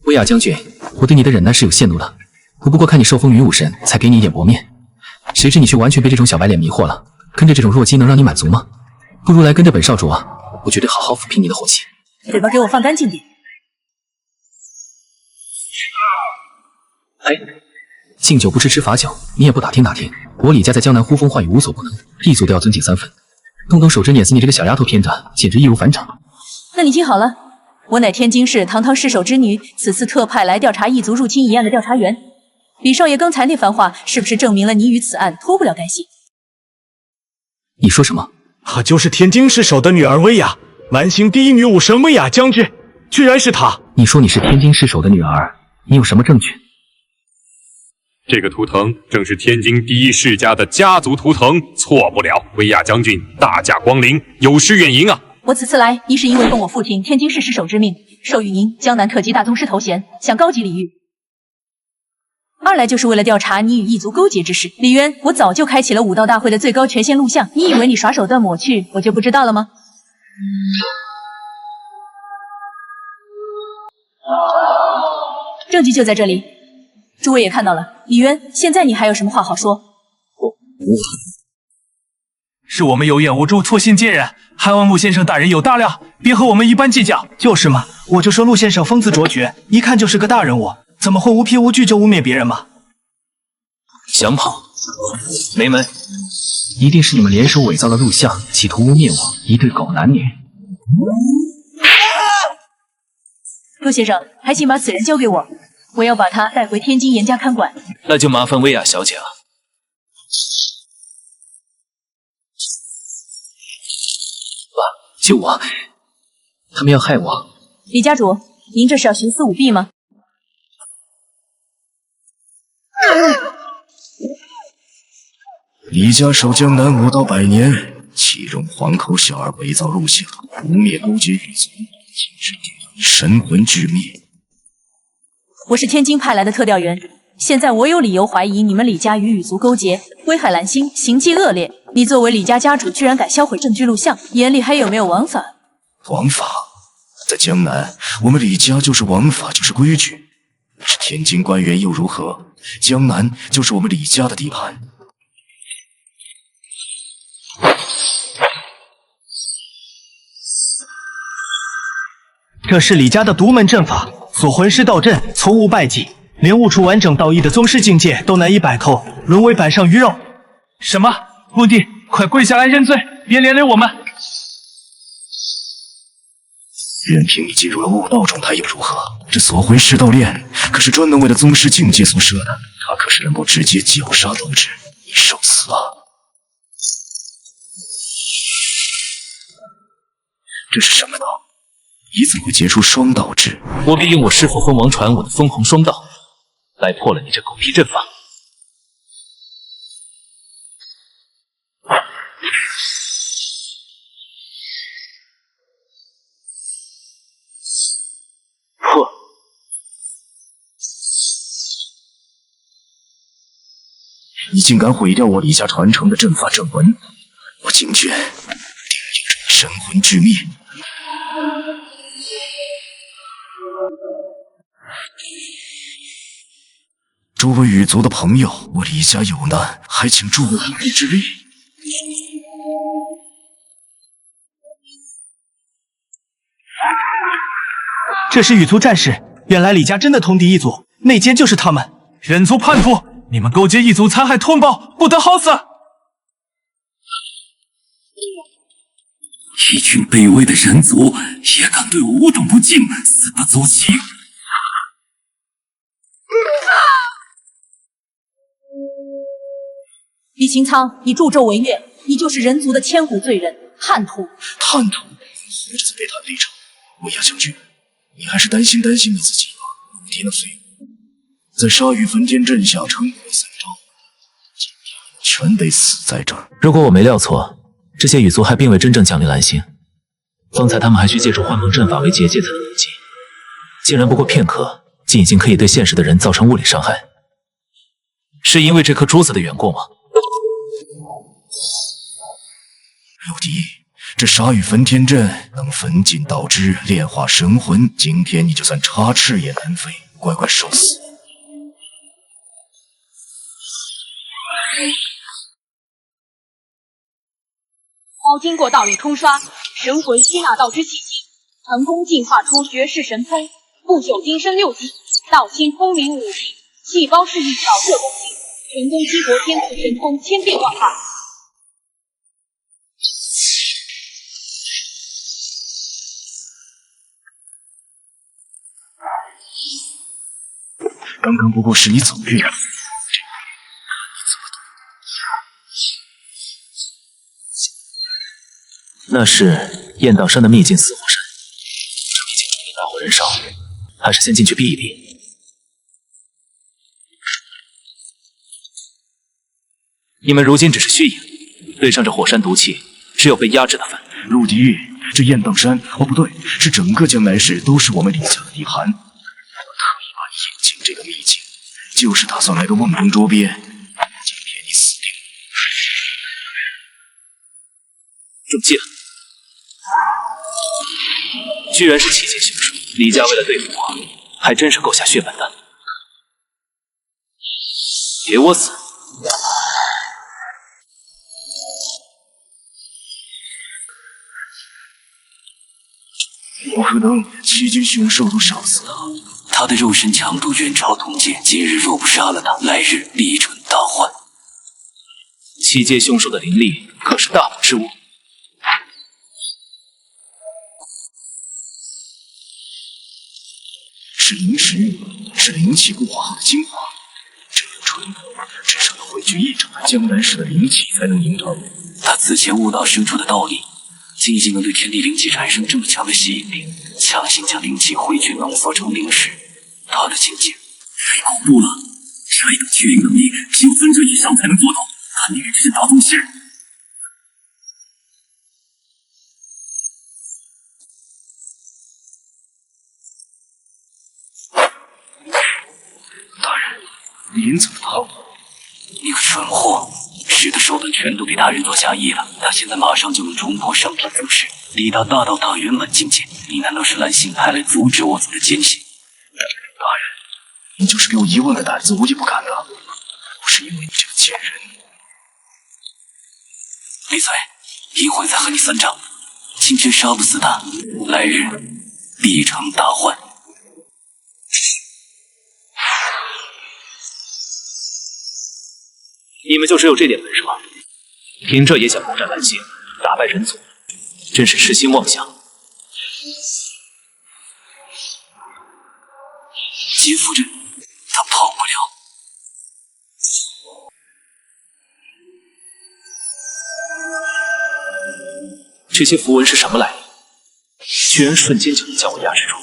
薇娅将军，我对你的忍耐是有限度的，我不过看你受封女武神，才给你一点薄面，谁知你却完全被这种小白脸迷惑了。跟着这种弱鸡能让你满足吗？不如来跟着本少主啊，我绝对好好抚平你的火气。
嘴巴给我放干净点。
哎，敬酒不吃吃罚酒，你也不打听打听，我李家在江南呼风唤雨无所不能，一族都要尊敬3分，动动手指碾死你这个小丫头片子，简直易如反掌。
那你听好了，我乃天津市堂堂失守之女，此次特派来调查异族入侵一案的调查员。李少爷刚才那番话，是不是证明了你与此案脱不了干系？
你说什么？
她就是天津失守的女儿薇娅，蛮星第一女武神薇娅将军，居然是她！
你说你是天津失守的女儿，你有什么证据？
这个图腾正是天津第一世家的家族图腾，错不了。薇娅将军大驾光临，有失远迎啊！
我此次来，一是因为奉我父亲天津市失守之命，授予您江南特级大宗师头衔，享高级礼遇；二来就是为了调查你与异族勾结之事。李渊，我早就开启了武道大会的最高权限录像，你以为你耍手段抹去，我就不知道了吗？证据就在这里。诸位也看到了，李渊，现在你还有什么话好说？
是我们有眼无珠，错信接人，还望陆先生大人有大量，别和我们一般计较。就是嘛，我就说陆先生风姿卓绝，一看就是个大人物，怎么会无凭无据就污蔑别人嘛？
想跑？没门！
一定是你们联手伪造了录像，企图污蔑我一对狗男女。
陆先生，还请把此人交给我，我要把他带回天津严加看管。
那就麻烦薇娅小姐了。
爸，救我！他们要害我。
李家主，您这是要徇私舞弊吗？
李家守江南武道100年，岂容黄口小儿伪造录像，污蔑勾结狱卒，今日定神魂俱灭。
我是天津派来的特调员，现在我有理由怀疑你们李家与狱卒勾结，危害兰心，行迹恶劣。你作为李家家主，居然敢销毁证据录像，眼里还有没有王法？
王法？在江南，我们李家就是王法，就是规矩。是天津官员又如何？江南就是我们李家的地盘。
这是李家的独门阵法，锁魂师道阵，从无败绩，连悟出完整道义的宗师境界都难以摆扣，沦为板上鱼肉。什么？陆弟，快跪下来认罪，别连累我们！
任凭你进入了悟道状态又如何？这锁魂师道链可是专门为了宗师境界所设的，它可是能够直接绞杀导致你受死啊！这是什么道？你怎么会结出双道之？
我必用我师父封王传我的分红双道，来破了你这狗屁阵法。破！
你竟敢毁掉我李家传承的阵法阵纹，我景卷定要让你神魂俱灭！诸位狱卒的朋友，我李家有难，还请诸位一臂之力。
这是狱卒战士，原来李家真的通敌一族，内奸就是他们。人族叛徒，你们勾结异族残害同胞，不得好死！
一群卑微的人族也敢对我无等不敬，死不足惜。
李擎苍，你助纣为虐，你就是人族的千古罪人，叛徒！
叛徒！活着在背叛立场，为压强拒，你还是担心你自己吧。陆迪那废物，在沙域焚天阵下成为3招，今天全得死在这儿。
如果我没料错，这些羽族还并未真正降临蓝星。方才他们还需借助幻梦阵法为结界才能入境，竟然不过片刻，竟已经可以对现实的人造成物理伤害，是因为这颗珠子的缘故吗？
陆迪，这沙域焚天阵能焚尽道枝，炼化神魂，今天你就算插翅也难飞，乖乖受死。
猫经过道理冲刷，神魂吸纳道之气息，成功进化出绝世神通，不朽金身6级，道心通灵5级，细胞适应导热攻击，成功激活天赋神通千变万化。
刚刚不过是你走运，
那是雁荡山的秘境死火山，这秘境中的大火燃烧，还是先进去避一避。你们如今只是虚影，对上这火山毒气，只有被压制的份。
陆迪，这雁荡山，哦不对，是整个江南市都是我们李家的地盘。我特意把你引进这个秘境，就是打算来个瓮中捉鳖。今天你死定了！
中计了，居然是七阶凶手。李家为了对付我，还真是够下血本的。别窝死！
不可能，七阶凶手都杀不死他。
他的肉身强度远超同阶，今日若不杀了他，来日必成大患。
七阶凶手的灵力可是大补之物。
是灵石，是灵气固化后的精华。这样纯，至少要汇聚1整个江南市的灵气才能营成。
他此前悟道生出的道理，竟已经能对天地灵气产生这么强的吸引力，强行将灵气汇聚浓缩成灵石。他的境界太恐怖了，下一等确灵能力只有3者以上才能做到，肯定与这些大宗师。
大人，您怎么了？
你个蠢货，使得手段全都被大人所下意了。他现在马上就能冲破上品宗师，力达大道大圆满境界。你难道是蓝星派来阻止我走的艰辛？
大人，你就是给我1万个胆子，我也不敢的。不是因为你这个贱人。
闭嘴！一会再和你算账。今天杀不死他，来日必成大患。
你们就只有这点本事吗？凭这也想攻占蓝星，打败人族，真是痴心妄想。
劫符阵，他跑不了。
这些符文是什么来历？居然瞬间就能将我压制住！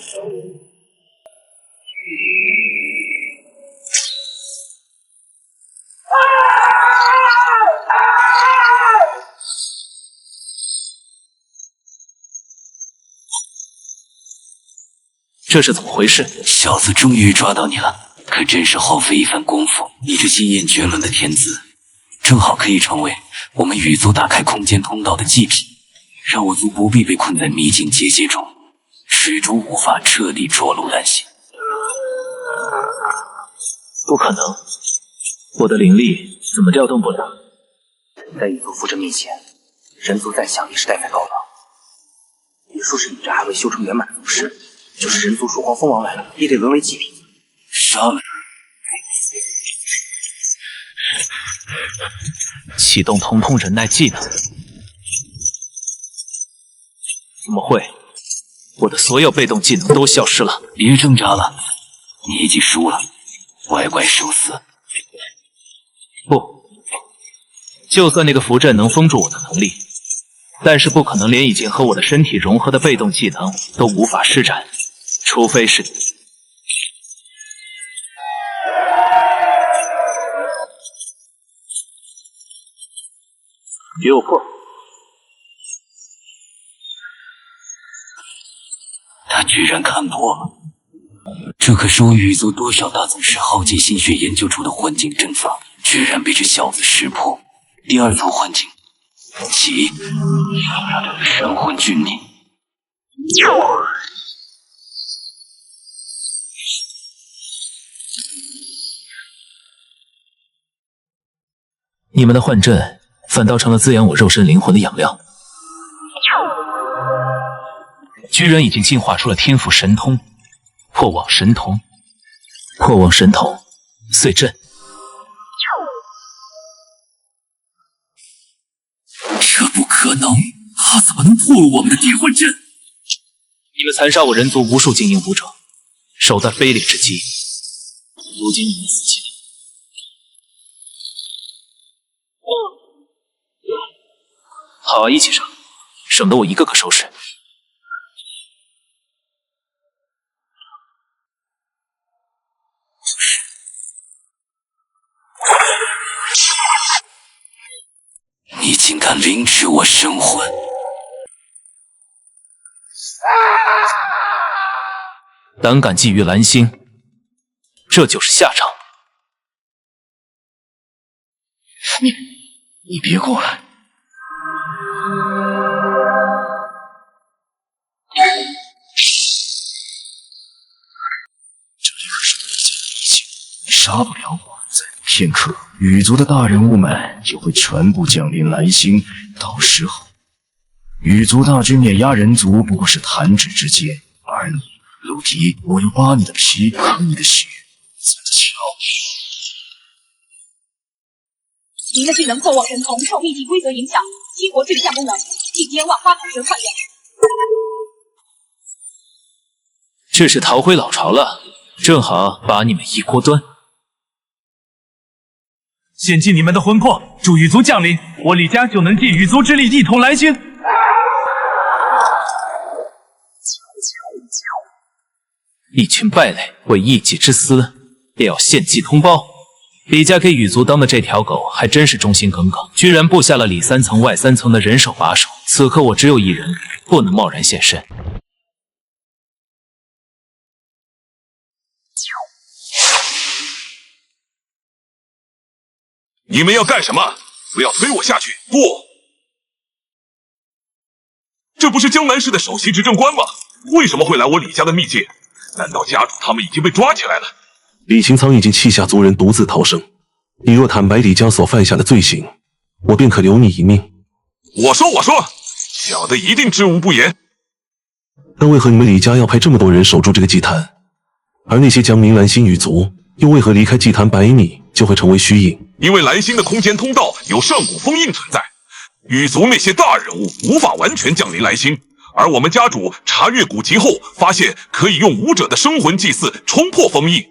这是怎么回事？
小子终于抓到你了，可真是耗费一番功夫。你这惊艳绝伦的天资，正好可以成为我们羽族打开空间通道的祭品，让我族不必被困在迷境结界中，始终无法彻底着陆蓝星。
不可能，我的灵力怎么调动不了？
在羽族符阵面前，人族再强也是待宰羔狼。别说是你这还未修成圆满的宗师，就是人族属黄蜂王来了，也得沦为祭品。
杀了他！
启动疼痛忍耐技能。怎么会？我的所有被动技能都消失了。
别挣扎了，你已经输了，乖乖受死。
不，就算那个符阵能封住我的能力，但是不可能连已经和我的身体融合的被动技能都无法施展，除非是……诱惑。
他居然看破了，这可是我羽族多少大宗师耗尽心血研究出的幻境阵法，居然被这小子识破。第二层幻境，即让他的神魂俱灭。
你们的幻阵反倒成了滋养我肉身灵魂的养料，居然已经进化出了天赋神通、破网神童、碎阵。
这不可能，他怎么能破入我们的地幻阵？
你们残杀我人族无数精英武者，手段卑劣至极，如今你们死期了。好啊，一起上，省得我一个个收拾。
你竟敢凌迟我神魂！
胆敢觊觎蓝星，这就是下场。
你别过来！这里可是你家的秘境，你杀不了我。再片刻，羽族的大人物们就会全部降临蓝星，到时候，羽族大军碾压人族不过是弹指之间。而你，陆迪，我要扒你的皮，喝你的血，再瞧。
您的技能破网神童受秘籍规则影响，激活巨象功能，进阶万花筒神幻院。
这是逃回老巢了，正好把你们一锅端。
献祭你们的魂魄，助羽族降临，我李家就能借羽族之力一统蓝星。
一群败类，为一己之私也要献祭通报。李家给羽族当的这条狗还真是忠心耿耿，居然布下了里3层外3层的人手把手。此刻我只有一人，不能贸然现身。
你们要干什么？不要推我下去！不，这不是江南市的首席执政官吗？为什么会来我李家的秘境？难道家主他们已经被抓起来了？
李擎苍已经气下族人独自逃生，你若坦白李家所犯下的罪行，我便可留你一命。
我说，小的一定知无不言。
但为何你们李家要派这么多人守住这个祭坛？而那些江明蓝星羽族又为何离开祭坛100米就会成为虚影？
因为蓝星的空间通道有上古封印存在，羽族那些大人物无法完全降临蓝星。而我们家主查阅古籍后，发现可以用武者的生魂祭祀冲破封印。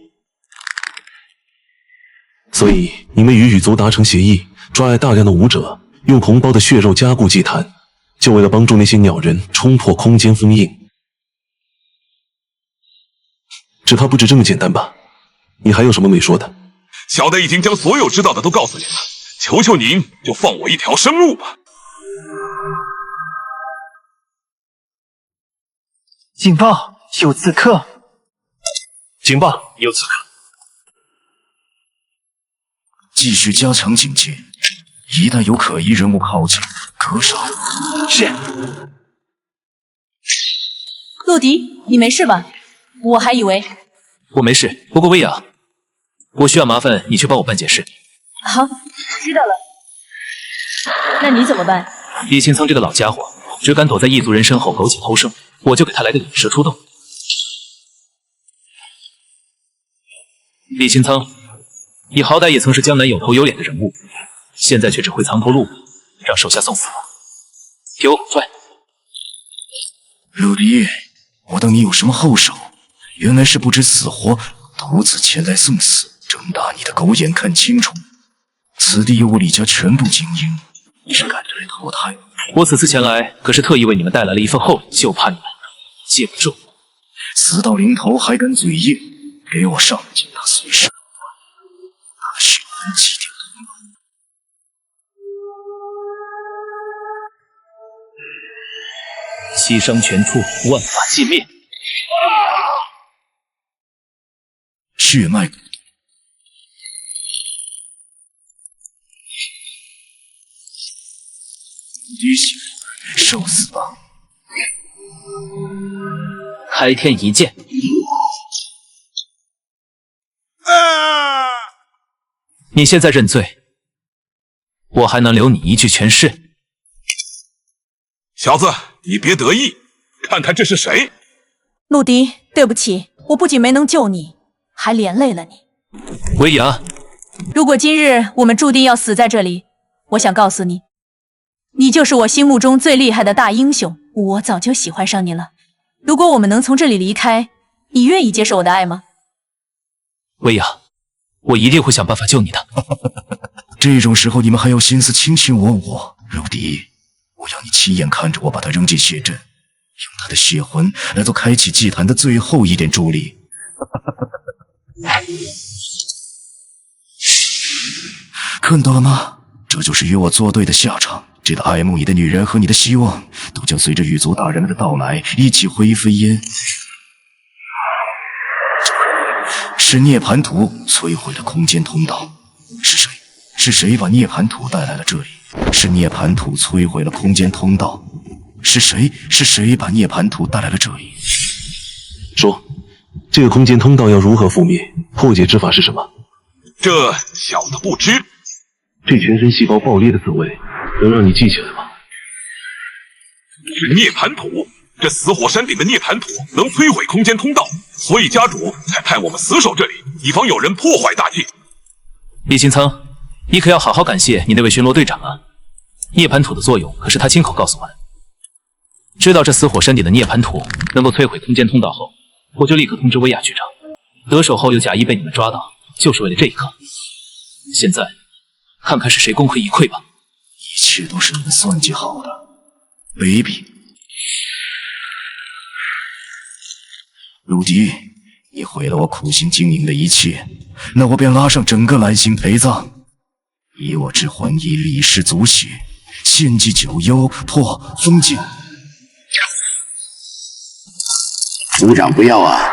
所以你们与羽族达成协议，抓来大量的武者，用同胞的血肉加固祭坛，就为了帮助那些鸟人冲破空间封印。只怕不止这么简单吧？你还有什么没说的？
小的已经将所有知道的都告诉您了，求求您就放我一条生路吧。
警报！有刺客！
警报！有刺客！继续加强警戒，一旦有可疑人物靠近，格杀。
是。
陆迪，你没事吧？我还以为……
我没事，不过薇娅，我需要麻烦你去帮我办件事。
好，知道了。那你怎么办？
李擎苍这个老家伙，只敢躲在异族人身后苟且偷生，我就给他来个引蛇出洞。李擎苍，你好歹也曾是江南有头有脸的人物，现在却只会藏头露骨，让手下送死吧。给我出来！
陆离，我当你有什么后手，原来是不知死活，独自前来送死，睁大你的狗眼看清楚。此地有我李家全部精英，你是赶着来淘汰吗？
我此次前来，可是特意为你们带来了一份厚礼，就怕你们接不住。
死到临头还敢嘴硬，给我上来见他随时他血魂祭奠
七伤全出，万法尽灭。
血脉滴血，受死吧！
开天一剑。你现在认罪，我还能留你一具全尸。
小子，你别得意，看看这是谁？
陆迪，对不起，我不仅没能救你，还连累了你。
维雅，
如果今日我们注定要死在这里，我想告诉你，你就是我心目中最厉害的大英雄，我早就喜欢上你了。如果我们能从这里离开，你愿意接受我的爱吗？
维雅，我一定会想办法救你的。
这种时候你们还有心思卿卿我我？陆迪，我要你亲眼看着我把他扔进血阵，用他的血魂来做开启祭坛的最后一点助力。看到了吗？这就是与我作对的下场。这个爱慕你的女人和你的希望，都将随着狱卒大人的到来一起灰飞烟。是涅槃土摧毁了空间通道。是谁？是谁把涅槃土带来了这里？是涅槃土摧毁了空间通道。是谁？是谁把涅槃土带来了这里？
说，这个空间通道要如何覆灭？破解之法是什么？
这小子不知。
这全身细胞爆裂的滋味，能让你记起来吗？
是涅槃土，这死火山顶的涅槃土能摧毁空间通道，所以家主才派我们死守这里，以防有人破坏大计。
李新仓，你可要好好感谢你那位巡逻队长啊！涅槃土的作用可是他亲口告诉我的。知道这死火山顶的涅槃土能够摧毁空间通道后，我就立刻通知薇娅局长。得手后又假意被你们抓到，就是为了这一刻。现在看看是谁功亏一篑吧。
一切都是你们算计好的，卑鄙！陆迪，你毁了我苦心经营的一切，那我便拉上整个蓝星陪葬，以我之魂以李氏族血，献祭九幽，破封禁。
族长不要啊！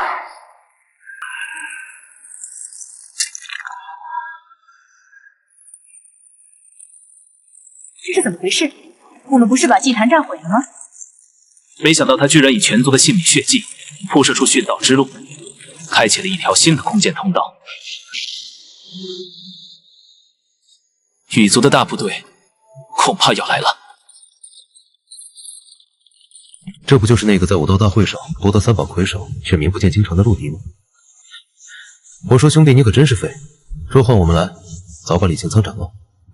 这是怎么回事？我们不是把祭坛炸毁了吗？
没想到他居然以全族的性命血祭，铺设出殉道之路，开启了一条新的空间通道。羽族的大部队恐怕要来了。
这不就是那个在武道大会上夺得3榜魁首却名不见经传的陆迪吗？我说兄弟，你可真是废！若换我们来，早把李清仓斩了，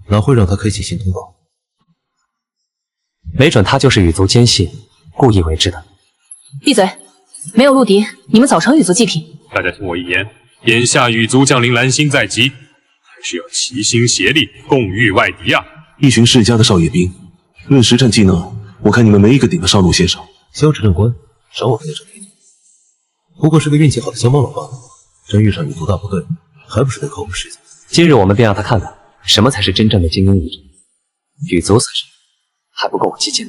哪会让他开启新通道？
没准他就是羽族奸细，故意为之的。
闭嘴！没有陆迪，你们早成羽族祭品。
大家听我一言，眼下羽族将领蓝星在即，还是要齐心协力，共御外敌啊！
一群世家的少爷兵，论实战技能，我看你们没一个顶得上陆先生。萧执政官，赏我个这美女，不过是个运气好的乡帮老罢了。真遇上羽族大部队，还不是得靠我们世家？
今日我们便让他看看，什么才是真正的精英武者。羽族算什么？还不够我激进。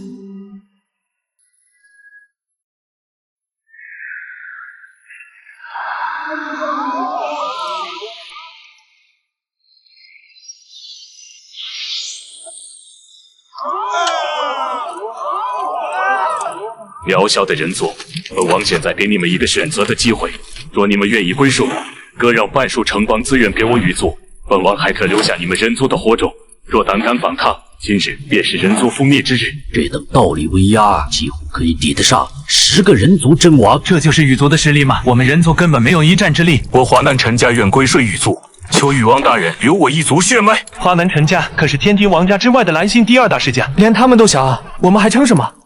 渺小的人族，本王现在给你们一个选择的机会。若你们愿意归顺我，割让半数城邦资源给我羽族，本王还可留下你们人族的火种。若胆敢反抗，今日便是人族覆灭之日。
这等道理威压，几乎可以抵得上10个人族阵亡。
这就是羽族的实力吗？我们人族根本没有一战之力。
我华南陈家愿归顺羽族，求羽王大人留我一族血脉。
华南陈家可是天庭王家之外的蓝星第2大世家，连他们都想，我们还撑什么？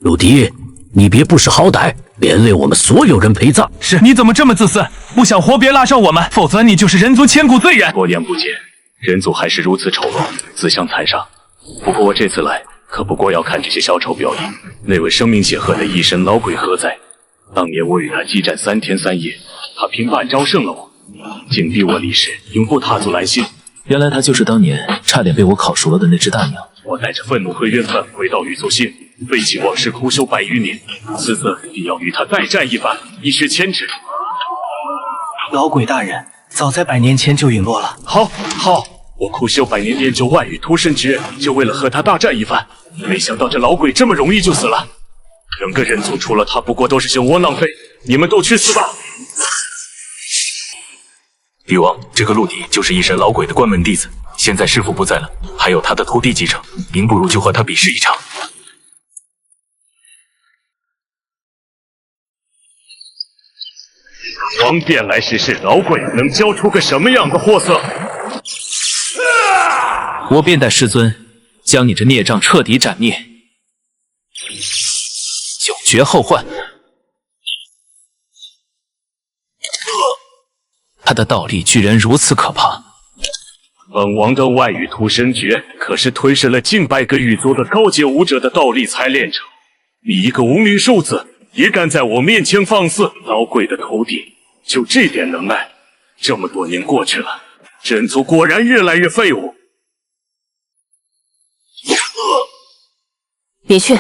陆迪，你别不识好歹，连累我们所有人陪葬。
是，你怎么这么自私？不想活别拉上我们，否则你就是人族千古罪人。
过眼不见，人族还是如此丑陋，自相残杀。不过我这次来，可不过要看这些小丑表演。那位声名显赫的异神老鬼何在？当年我与他激战3天3夜，他凭半招胜了我，竟逼我离世，永不踏足蓝星。
原来他就是当年差点被我烤熟了的那只大鸟。
我带着愤怒和冤愤回到宇宙星，废弃往事，苦修100余年，此次必要与他再战一番，以雪前耻。
老鬼大人早在100年前就陨落了。
好，我苦修100年，练就万语屠身之刃，就为了和他大战一番。没想到这老鬼这么容易就死了。整个人族除了他，不过都是些窝囊废，你们都去死吧！
帝王，这个陆迪就是异神老鬼的关门弟子，现在师父不在了，还有他的徒弟继承，您不如就和他比试一场。
王便来试试老鬼能教出个什么样的货色。
我便带师尊将你这孽障彻底斩灭，永绝后患。他的道力居然如此可怕！
本王的外语屠身诀可是吞噬了近100个狱族的高阶武者的道力才炼成，你一个无名瘦子也敢在我面前放肆！老鬼的徒弟就这点能耐，这么多年过去了，人族果然越来越废物。
别去，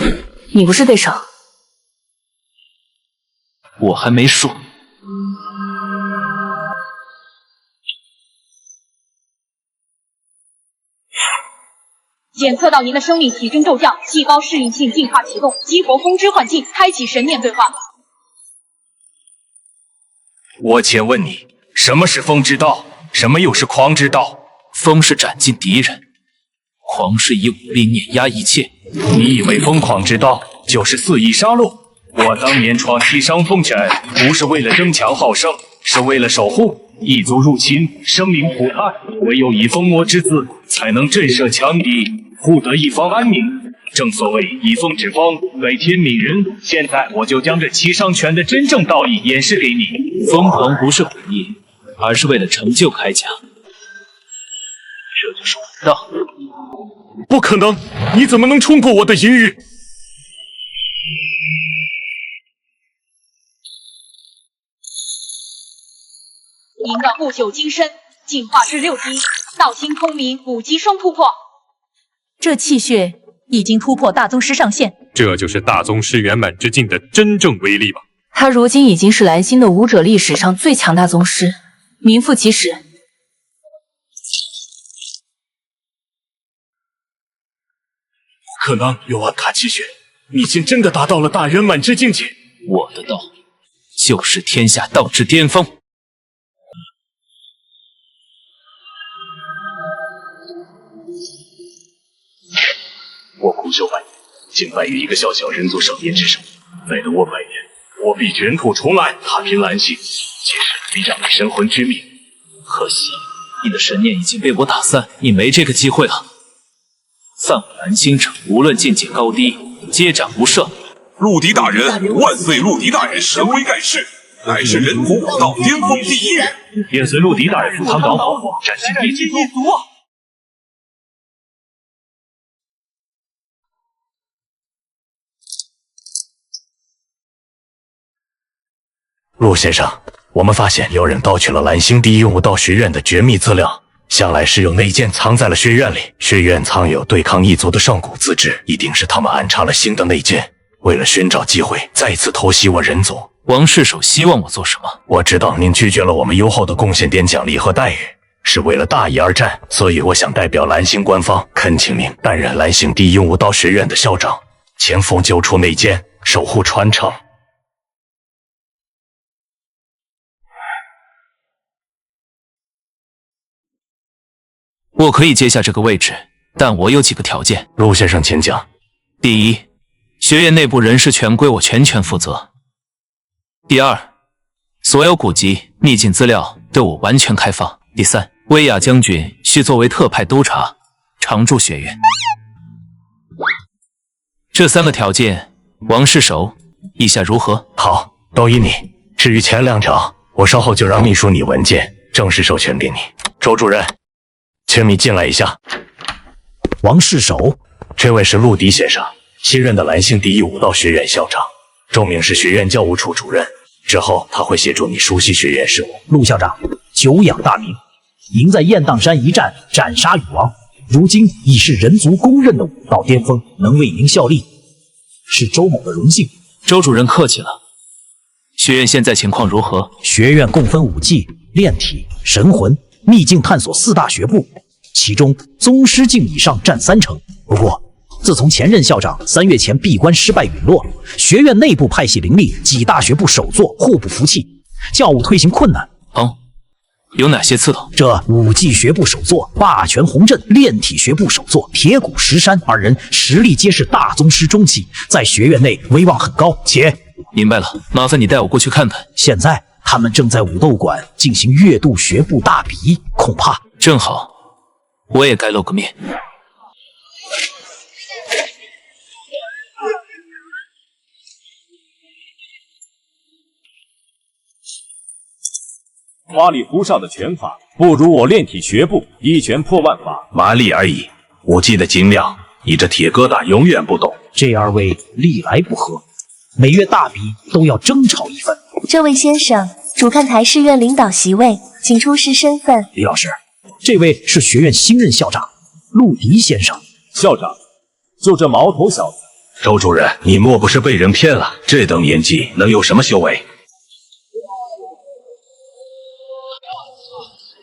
你不是对手。
我还没输。
检测到您的生命体征骤降，细胞适应性进化启动，激活风之幻境，开启神念对话。
我且问你，什么是风之道？什么又是狂之道？
风是斩尽敌人，狂是以武力碾压一切。
你以为疯狂之道就是肆意杀戮？我当年闯西商风尘，不是为了争强好胜，是为了守护。异族入侵，生灵涂炭，唯有以风魔之姿，才能震慑强敌，护得一方安宁。正所谓以风止风，为天悯人。现在我就将这七伤拳的真正道理演示给你。
疯狂不是本意，而是为了成就铠甲，这就是武道。
不可能！你怎么能冲过我的隐语？
您的不朽金身进化至6级，道心空明5级双突破。
这气血已经突破大宗师上限，
这就是大宗师圆满之境的真正威力吧？
他如今已经是蓝星的武者历史上最强大宗师，名副其实。
不可能，尤瓦卡奇雪，你竟真的达到了大圆满之境界！
我的道就是天下道之巅峰。
我苦修100年，竟败于一个小小人族少年之手。再等我100年，我必卷土重来，踏平蓝星，届时必让你神魂之命。
可惜你的神念已经被我打散，你没这个机会了。散我蓝星城，无论境界高低，皆斩无赦。
陆迪大人，万岁！陆迪大人神威盖世，乃是人族武道巅峰第一人。
便随陆迪大人赴汤蹈火，战尽异族。陆先生，我们发现有人盗取了蓝星第一武道学院的绝密资料，想来是有内奸藏在了学院里。学院藏有对抗异族的上古资质，一定是他们安插了新的内奸，为了寻找机会再次偷袭我人族。
王世守希望我做什么？
我知道您拒绝了我们优厚的贡献点奖励和待遇，是为了大义而战，所以我想代表蓝星官方恳请您担任蓝星第一武道学院的校长，前锋揪出内奸，守护传承。
我可以接下这个位置，但我有几个条件。
陆先生请讲。
第一，学院内部人事权归我全权负责。第二，所有古籍、秘境资料对我完全开放。第三，威亚将军需作为特派督察，常驻学院。这3个条件，王世守意下如何？
好，都依你。至于前2条，我稍后就让秘书拟文件，正式授权给你。周主任，请你进来一下。王世守，这位是陆迪先生，新任的蓝星第一武道学院校长，重命是学院教务处主任。之后他会协助你熟悉学院事务。
陆校长，久仰大名，您在雁荡山一战斩杀禹王，如今已是人族公认的武道巅峰，能为您效力，是周某的荣幸。
周主任客气了。学院现在情况如何？
学院共分武技、炼体、神魂、秘境探索4大学部，其中宗师境以上占3成。不过，自从前任校长3月前闭关失败陨落，学院内部派系林立，几大学部首座互不服气，教务推行困难。
有哪些刺头？
这武技学部首座霸权洪震，炼体学部首座铁骨石山2人实力皆是大宗师中期，在学院内威望很高。且
明白了，麻烦你带我过去看看。
现在他们正在武斗馆进行月度学部大比，恐怕
正好，我也该露个面。
花里胡哨的拳法不如我炼体学部一拳破万法。
蛮力而已，武技的精妙，你这铁疙瘩永远不懂。
这2位历来不和，每月大比都要争吵一番。
这位先生，主看台是院领导席位，请出示身份。
李老师，这位是学院新任校长陆迪先生。
校长，就这毛头小子。
周主任，你莫不是被人骗了？这等年纪能有什么修为？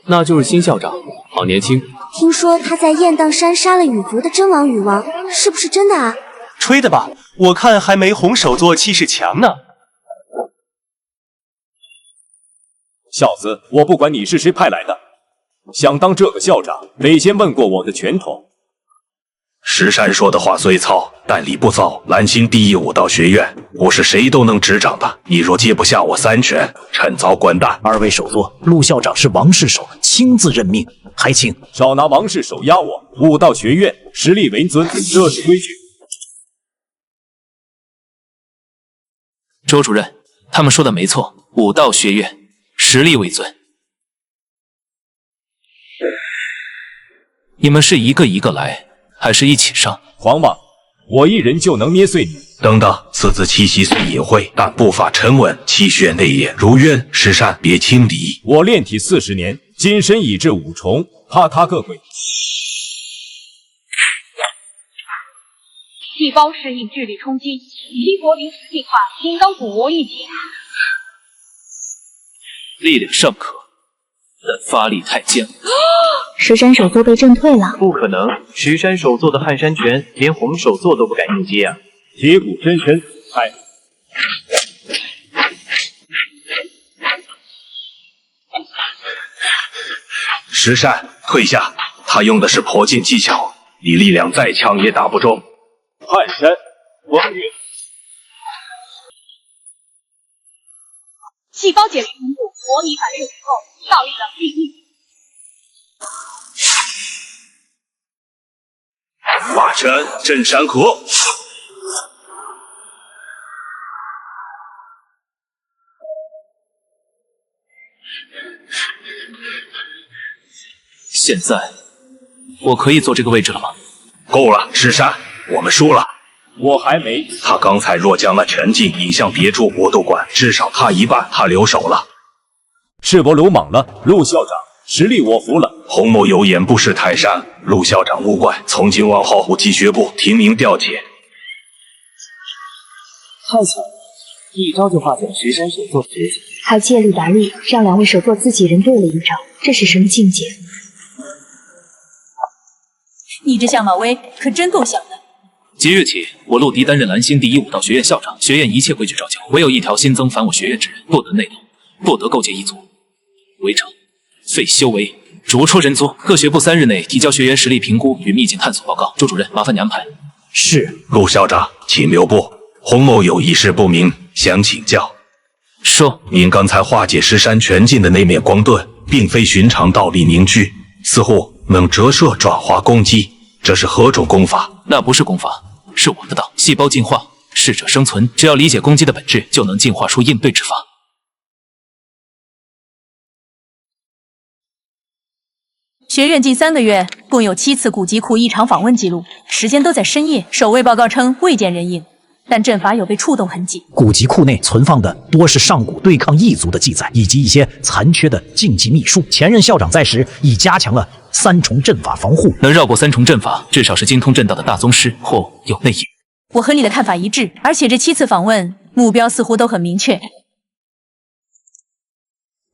那就是新校长，好年轻。
听说他在雁荡山杀了羽族的真王禹王，是不是真的啊？
吹的吧，我看还没红手座气势强呢。
小子，我不管你是谁派来的，想当这个校长，得先问过我的拳头。
石山说的话虽糙，但理不糙。蓝星第一武道学院不是谁都能执掌的，你若接不下我3拳，趁早滚蛋。
2位首座，陆校长是王世守亲自任命，还请
少拿王世守压我。武道学院实力为尊，这是规矩。
周主任，他们说的没错，武道学院实力为尊。你们是一个一个来，还是一起上？
黄王，我一人就能捏碎你。
等等，此子气息虽隐晦，但步伐沉稳，气血内敛，如渊。石山，别轻敌。
我炼体40年，金身已至5重，怕他个鬼！
细胞适应智力冲击，激活临时进化金刚骨魔一体。
力量尚可，但发力太僵。
石山首座被震退了。
不可能，石山首座的撼山拳，连红首座都不敢应接啊！
铁骨真身，嗨！
石山，退下！他用的是破镜技巧，你力量再强也打不中。
撼山，风月。
细胞解离同步模拟反射之后，效力了第一。
化拳震山河。
现在我可以坐这个位置了吗？
够了，石山，我们输了。
我还没。
他刚才若将那拳劲引向别处武斗馆，至少他一半，他留手了。
是我鲁莽了，陆校长，实力我服了。
鸿某有眼不识泰山，陆校长勿怪。从今往后，武技学部停名调解。
太惨了，一招就化解了石山首座的绝技，
还借力打力，让2位首座自己人对了一招，这是什么境界？
你这下马威可真够响的。
即日起，我陆迪担任蓝星第一武道学院校长，学院一切规矩照旧，唯有一条新增反我学院之人，不得内斗，不得构结一族。违者废修为，逐出人族。各学部3日内提交学员实力评估与秘境探索报告。周主任，麻烦你安排。
是。
陆校长，请留步。鸿某有一事不明，想请教。
说，
您刚才化解石山拳劲的那面光盾，并非寻常倒立凝聚，似乎能折射转化攻击，这是何种功法？
那不是功法，是我的道。细胞进化，适者生存，只要理解攻击的本质，就能进化出应对之法。
学院近3个月共有7次古籍库异常访问记录，时间都在深夜。守卫报告称未见人影，但阵法有被触动痕迹。
古籍库内存放的多是上古对抗异族的记载，以及一些残缺的禁忌秘术。前任校长在时已加强了3重阵法防护，
能绕过3重阵法，至少是精通阵道的大宗师或有内应。
我和你的看法一致，而且这7次访问目标似乎都很明确。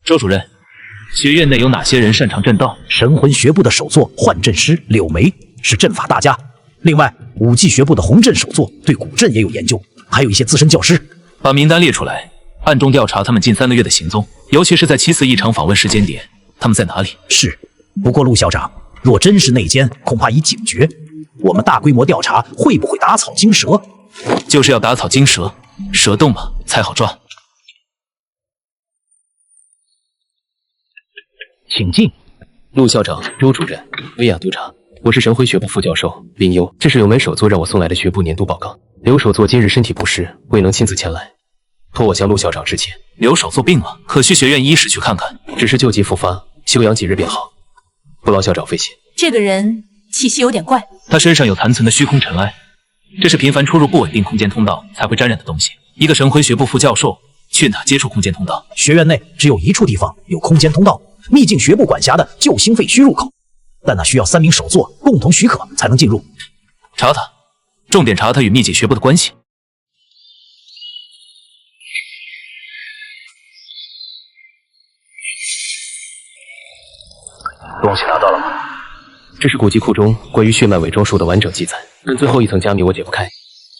周主任，学院内有哪些人擅长阵道？
神魂学部的首座幻阵师柳梅是阵法大家，另外武技学部的红阵首座对古阵也有研究，还有一些资深教师。
把名单列出来，暗中调查他们近3个月的行踪，尤其是在7次异常访问时间点，他们在哪里？
是，不过陆校长，若真是内奸，恐怕已警觉。我们大规模调查会不会打草惊蛇？
就是要打草惊蛇，蛇洞嘛才好抓。
请进。
陆校长、周主任、薇娅督察，我是神辉学部副教授林优，这是柳梅首座让我送来的学部年度报告。刘首座今日身体不适，未能亲自前来，托我向陆校长致歉。
刘首座病了，可需学院医师去看看。
只是旧疾复发，休养几日便好，不劳校长费心。
这个人气息有点怪，
他身上有残存的虚空尘埃，这是频繁出入不稳定空间通道才会沾染的东西。一个神辉学部副教授去哪接触空间通道？
学院内只有一处地方有空间通道，秘境学部管辖的旧兴废墟入口，但那需要3名首座共同许可才能进入。
查他，重点查他与秘境学部的关系。
东西拿到了吗？这是古籍库中关于血脉伪装术的完整记载，但最后一层加密我解不开，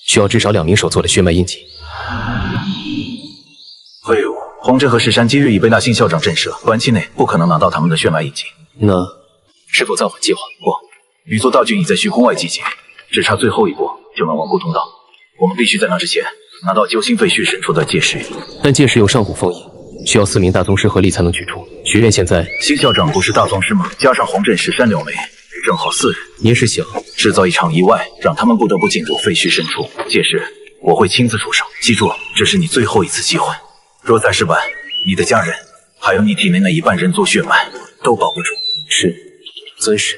需要至少2名首座的血脉印记。
废物！红阵和石山今日已被那新校长震慑，短期内不可能拿到他们的血脉印记。
那是否暂缓计划？
不，宇座大军已在虚空外集结，只差最后一步就能稳固通道。我们必须在那之前拿到救星废墟深处的戒石。
但戒石有上古封印，需要4名大宗师合力才能取出。学院现在
新校长不是大宗师吗？加上红阵石山柳梅，正好4人。
您是想
制造一场意外，让他们不得不进入废墟深处？届时我会亲自出手。记住，这是你最后一次机会。若再失败，你的家人还有你体内那1半人族血脉都保不住。
是，尊师。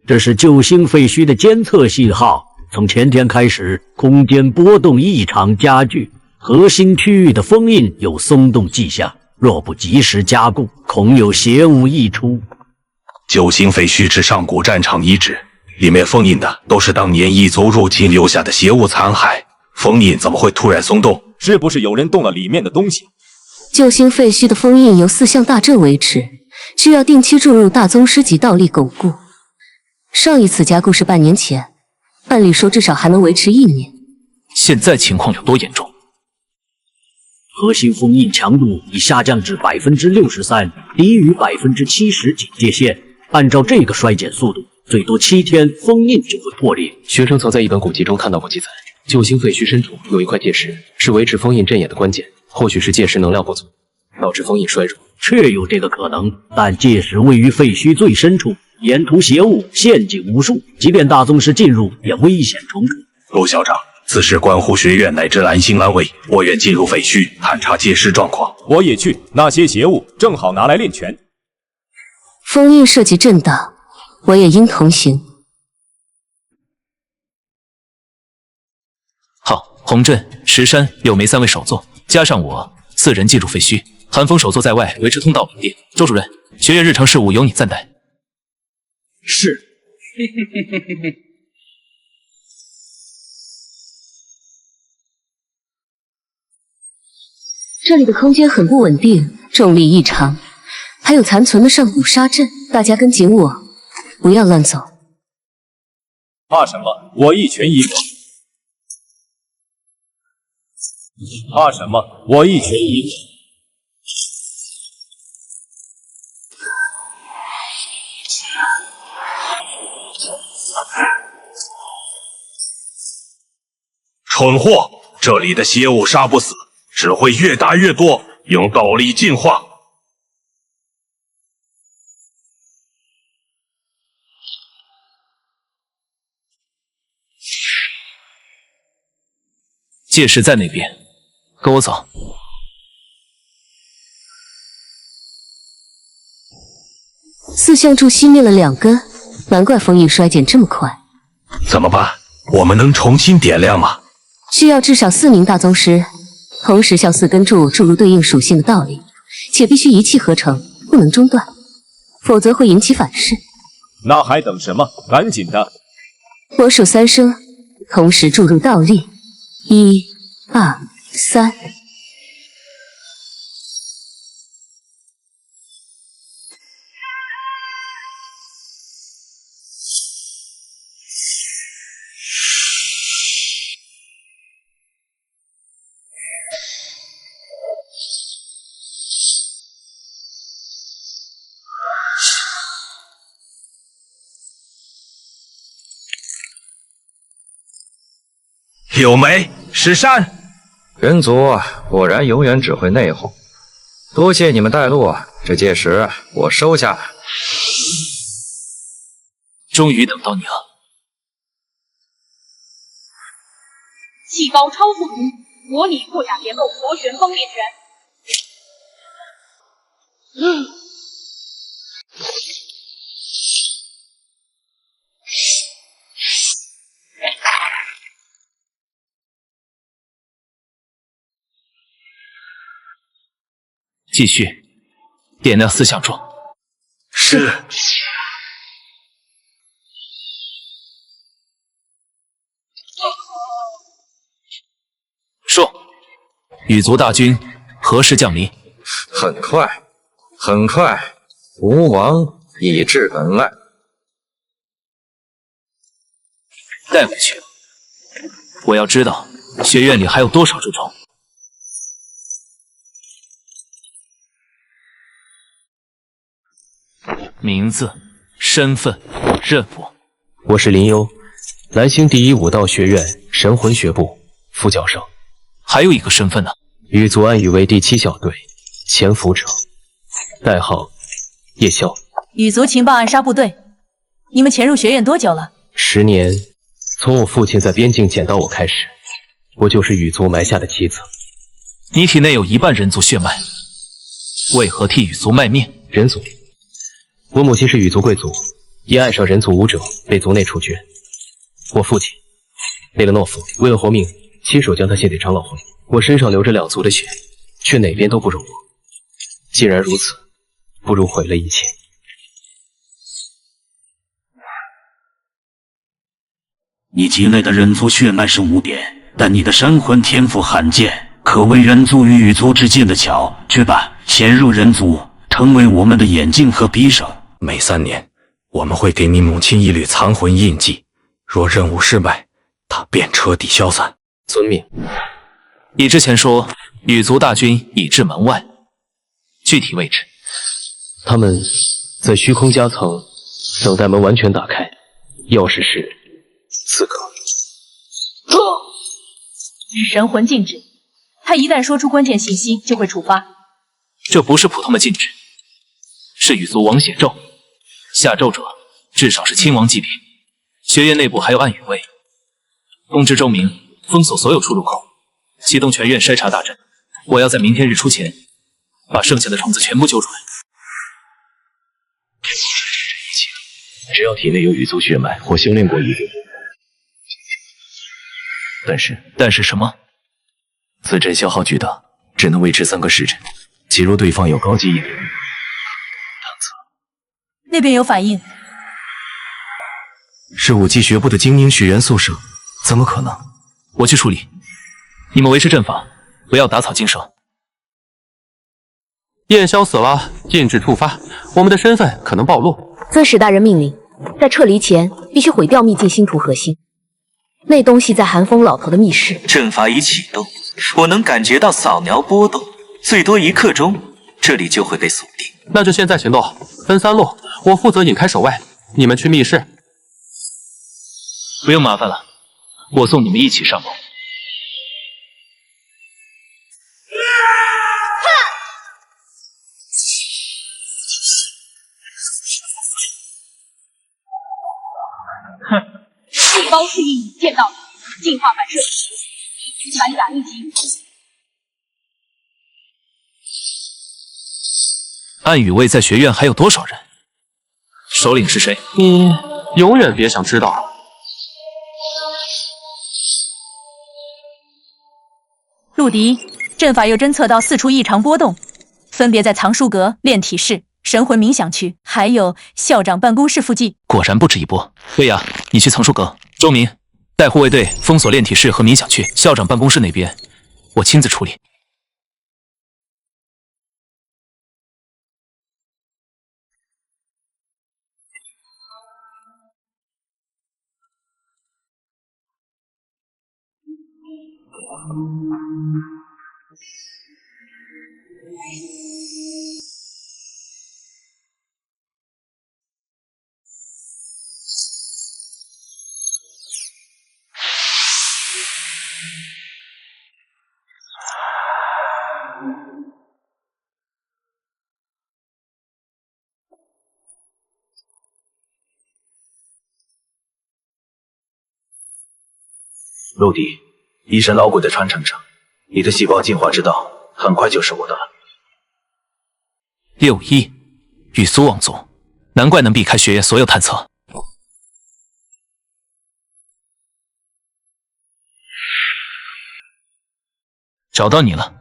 这是救星废墟的监测信号，从前天开始，空间波动异常加剧，核心区域的封印有松动迹象。若不及时加固，恐有邪物溢出。
救星废墟之上古战场遗址，里面封印的都是当年异族入侵留下的邪物残骸，封印怎么会突然松动？
是不是有人动了里面的东西？
救星废墟的封印由4项大阵维持，需要定期注入大宗师级道力巩固。上一次加固是半年前，按理说至少还能维持1年。
现在情况有多严重？
核心封印强度已下降至63%，低于70%警戒线。按照这个衰减速度，最多7天封印就会破裂。
学生曾在一本古籍中看到过记载，救星废墟深处有一块戒石，是维持封印阵眼的关键。或许是戒石能量不足，导致封印衰弱。
确有这个可能，但戒石位于废墟最深处，沿途邪物、陷阱无数，即便大宗师进入，也危险重重。
陆校长，此事关乎学院乃至蓝星安危，我愿进入废墟探查戒石状况。
我也去，那些邪物正好拿来练拳。
封印涉及阵道，我也应同行。
好，红阵、石山、柳梅3位首座，加上我4人进入废墟。寒风首座在外维持通道稳定。周主任，学院日常事务由你暂代。
是。
这里的空间很不稳定，重力异常，还有残存的上古沙阵，大家跟紧我，不要乱走。
怕什么？我一拳一个。怕什么？我一拳一个。
蠢货！这里的邪物杀不死，
只会越打越多，用道力进化。
戒石在那边，跟我走。
四象柱熄灭了2根，难怪封印衰减这么快。
怎么办？我们能重新点亮吗？
需要至少4名大宗师，同时向4根柱注入对应属性的道理，且必须一气呵成，不能中断，否则会引起反噬。
那还等什么？赶紧的！
我数3声，同时注入道力，1、2、3。
有没？石山，
人族果然永远只会内讧。多谢你们带路，这戒石我收下了。
终于等到你了。
细胞超速图，模拟破甲结构螺旋崩裂拳。
继续点亮4象柱。
是。
说，羽族大军何时降临？
很快，很快，吾王已至门外。
带回去。我要知道学院里还有多少蛀虫。名字、身份、任务。
我是林幽，蓝星第一武道学院神魂学部副教授。
还有一个身份呢？
羽族安宇卫第7小队潜伏者，代号叶宵。
羽族情报暗杀部队，你们潜入学院多久了
？10年，从我父亲在边境捡到我开始，我就是羽族埋下的棋子。
你体内有1半人族血脉，为何替羽族卖命？
人族。我母亲是羽族贵族，因爱上人族武者被族内处决。我父亲为了懦夫，为了活命，亲手将他献给长老会。我身上流着2族的血，却哪边都不容我。既然如此，不如毁了一切。
你体内的人族血脉是5点，但你的神魂天赋罕见，可为人族与羽族之间的桥。去吧，潜入人族，成为我们的眼睛和匕首。
每3年，我们会给你母亲一缕残魂印记，若任务失败，她便彻底消散。
遵命。
你之前说羽族大军已至门外，具体位置？
他们在虚空夹层，等待门完全打开，钥匙是刺客。
神魂禁止，他一旦说出关键信息，就会触发。
这不是普通的禁止，是羽族王血咒。下咒者至少是亲王级别。学院内部还有暗羽卫，通知周明封锁所有出入口，启动全院筛查大阵。我要在明天日出前把剩下的虫子全部揪出来。
只要体内有羽族血脉或修炼过一定，
但是什么？
此阵消耗巨大，只能维持3个时辰。即若对方有高级一点，
那边有反应，
是武技学部的精英学员宿舍，怎么可能？
我去处理，你们维持阵法，不要打草惊蛇。
叶宵死了，禁止触发，我们的身份可能暴露。
遵使大人命令，在撤离前必须毁掉秘境星图核心。那东西在寒风老头的密室。
阵法已启动，我能感觉到扫描波动，最多1刻钟，这里就会被锁定。
那就现在行动，分3路，我负责引开守卫，你们去密室。
不用麻烦了，我送你们一起上路。
胞适应已见到了，进化反射反甲一级。
暗羽卫在学院还有多少人？首领是谁？
你永远别想知道。
陆迪，阵法又侦测到4处异常波动，分别在藏书阁、炼体室、神魂冥想区，还有校长办公室附近。
果然不止一波。对呀，你去藏书阁，周明带护卫队封锁炼体室和冥想区，校长办公室那边我亲自处理。
陆迪，医神老鬼的传承者，你的细胞进化之道很快就是我的了。
61，羽苏望族，难怪能避开学院所有探测。找到你了。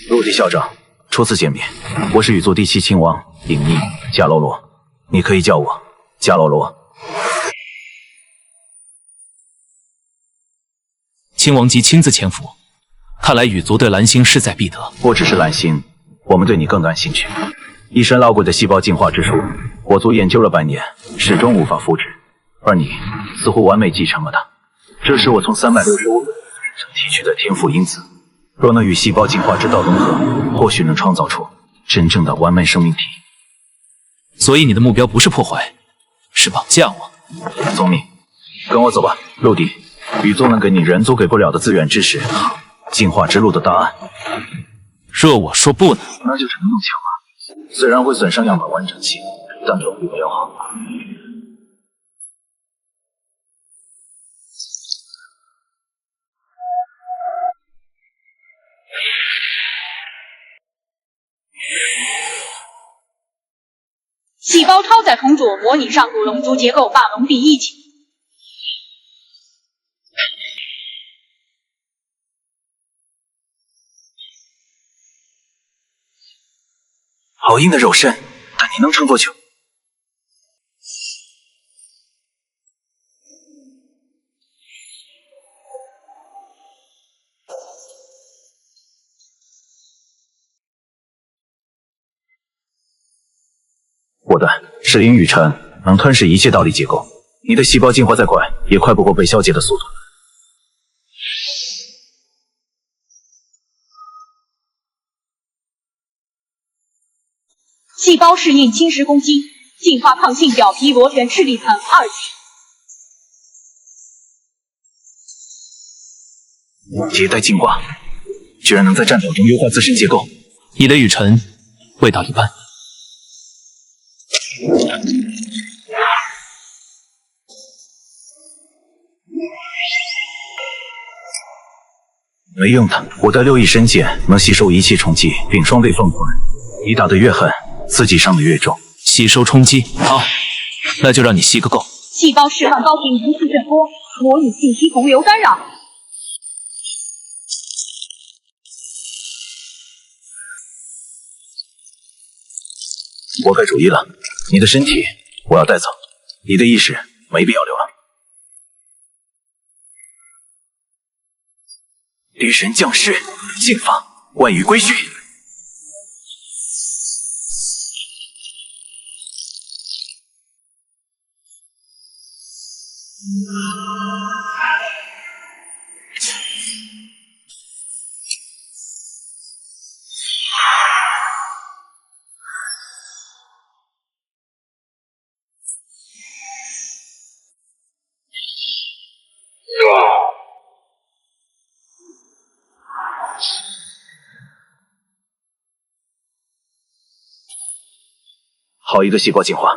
陆迪校长，初次见面，我是羽族第7亲王隐匿伽罗罗，你可以叫我伽罗罗。
亲王级亲自潜伏，看来羽族对蓝星势在必得。
不只是蓝星，我们对你更感兴趣。一身老鬼的细胞进化之术，我族研究了100年，始终无法复制，而你似乎完美继承了它。这是我从365个上提取的天赋因子，若能与细胞进化之道融合，或许能创造出真正的完美生命体。
所以你的目标不是破坏，是绑架我。
聪明，跟我走吧，陆迪。羽族能给你人族给不了的资源知识，进化之路的答案。
若我说不呢？
那就只能弄巧了。虽然会损伤样本完整性，但总比没有好。
细胞超载重组模拟上古龙族结构，霸龙臂一起。
好硬的肉身，但你能撑多久？我的是阴雨尘，能吞噬一切道力结构。你的细胞进化再快，也快不过被消解的速度。
细胞适应侵蚀攻击，进化抗性表皮螺旋赤粒层2级。
迭代进化，居然能在战斗中优化自身结构。
你的雨尘味道一般。
没用的，我的6翼神剑能吸收一切冲击，并双倍奉还。你打得越狠，自己伤得越重。
吸收冲击，好，那就让你吸个够。
细胞释放高频无次震波，模拟信息洪流干扰。
我改主意了，你的身体我要带走，你的意识没必要留了。雷神降世，进法，万语归虚。好一个细胞进化！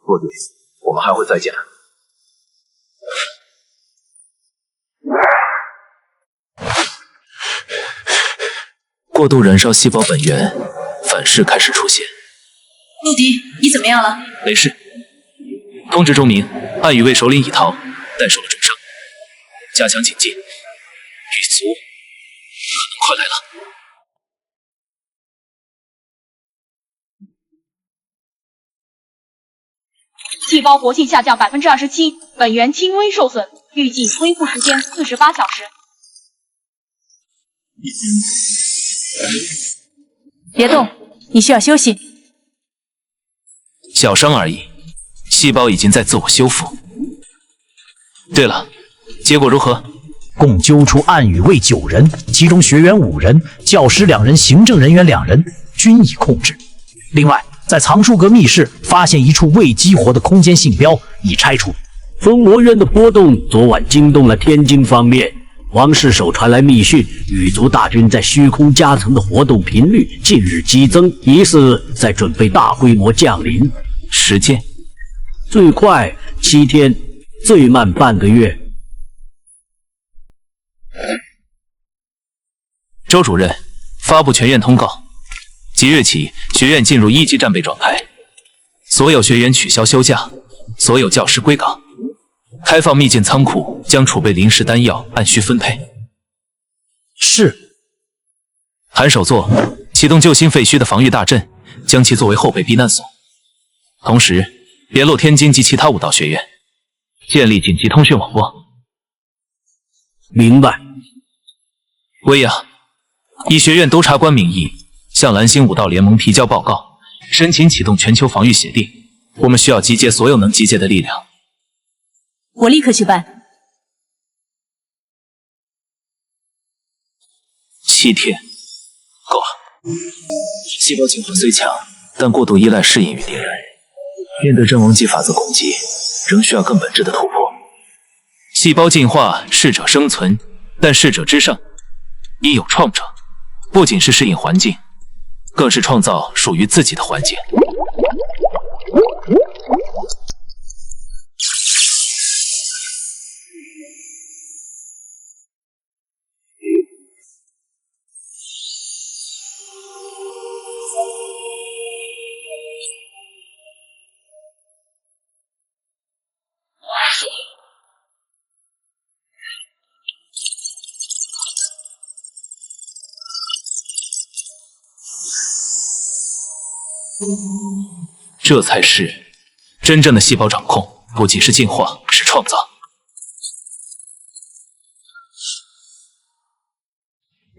洛迪，我们还会再见的。
过度燃烧细胞本源，反噬开始出现。
陆迪，你怎么样了？
没事。通知周明，暗羽卫首领已逃，但受了重伤，加强警戒。狱卒可能快来了。
细胞活性下降27%，本源轻微受损，预计恢复时间48小时。
别动，你需要休息。
小伤而已，细胞已经在自我修复。对了，结果如何？
共揪出暗羽卫9人，其中学员5人，教师2人，行政人员2人，均已控制。另外，在藏书阁密室发现一处未激活的空间信标，已拆除。
封魔渊的波动昨晚惊动了天津方面，王世守传来密讯，羽族大军在虚空夹层的活动频率近日激增，疑似在准备大规模降临。
时间
最快7天，最慢半个月。
周主任发布全院通告，即日起，学院进入1级战备状态，所有学员取消休假，所有教师归岗，开放秘境仓库，将储备临时丹药按需分配。
是。
韩首座启动救星废墟的防御大阵，将其作为后备避难所，同时联络天津及其他武道学院，建立紧急通讯网络。
明白。
薇娅，以学院督察官名义向蓝星武道联盟提交报告，申请启动全球防御协定。我们需要集结所有能集结的力量。
我立刻去办。
7天，够了。细胞进化虽强，但过度依赖适应与敌人，面对阵亡机法则攻击，仍需要更本质的突破。细胞进化，适者生存，但适者之上，应有创者。不仅是适应环境，更是创造属于自己的环境。这才是真正的细胞掌控，不仅是进化，是创造。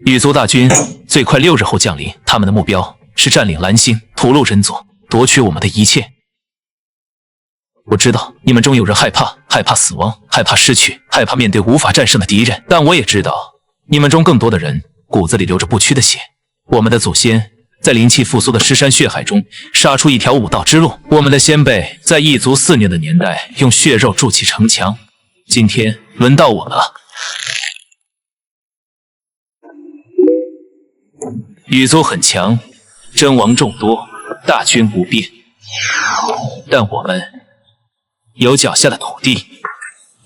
羽族大军最快6日后降临，他们的目标是占领蓝星，屠戮人族，夺取我们的一切。我知道你们中有人害怕，害怕死亡，害怕失去，害怕面对无法战胜的敌人，但我也知道，你们中更多的人骨子里流着不屈的血。我们的祖先在灵气复苏的尸山血海中杀出一条武道之路，我们的先辈在异族肆虐的年代用血肉筑起城墙，今天轮到我们了。羽族很强，阵亡众多，大军不变，但我们有脚下的土地，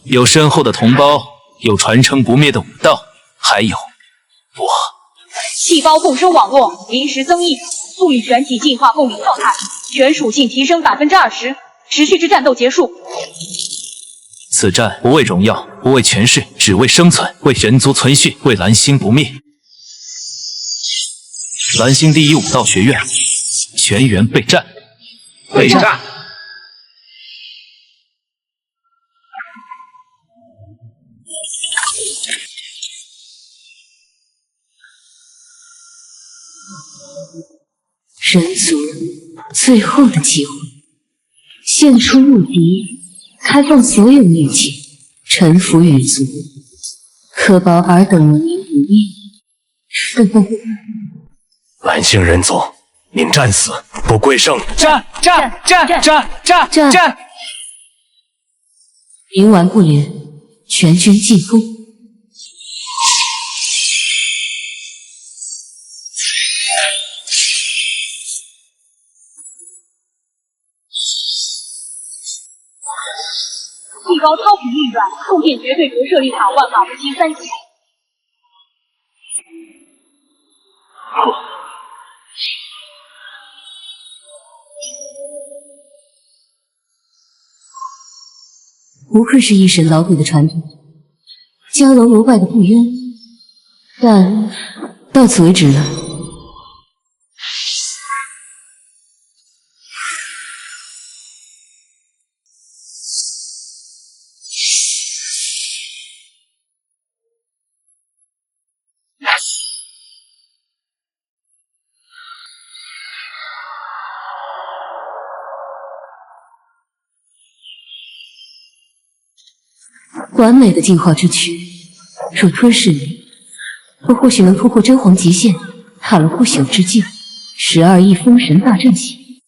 有深厚的同胞，有传承不灭的武道，还有我。
细胞共生网络临时增益，赋予全体进化共鸣状态，全属性提升20%，持续至战斗结束。
此战不为荣耀，不为权势，只为生存，为人族存续，为蓝星不灭。蓝星第一武道学院，全员备战！
备战！
人族最后的机会，献出陆敌，开放所有秘境，臣服羽族，可保尔等文明不灭。
蓝星人族，您战死不归胜！
战！
冥顽不灵，全军进攻！
细胞超频运转，供电绝对折射力场万法不侵3级。
不愧是一神老鬼的传人，江楼罗外的不冤，但到此为止了。完美的进化之躯，若吞噬你，我或许能突破真皇极限，踏入不朽之境，12亿封神大阵起。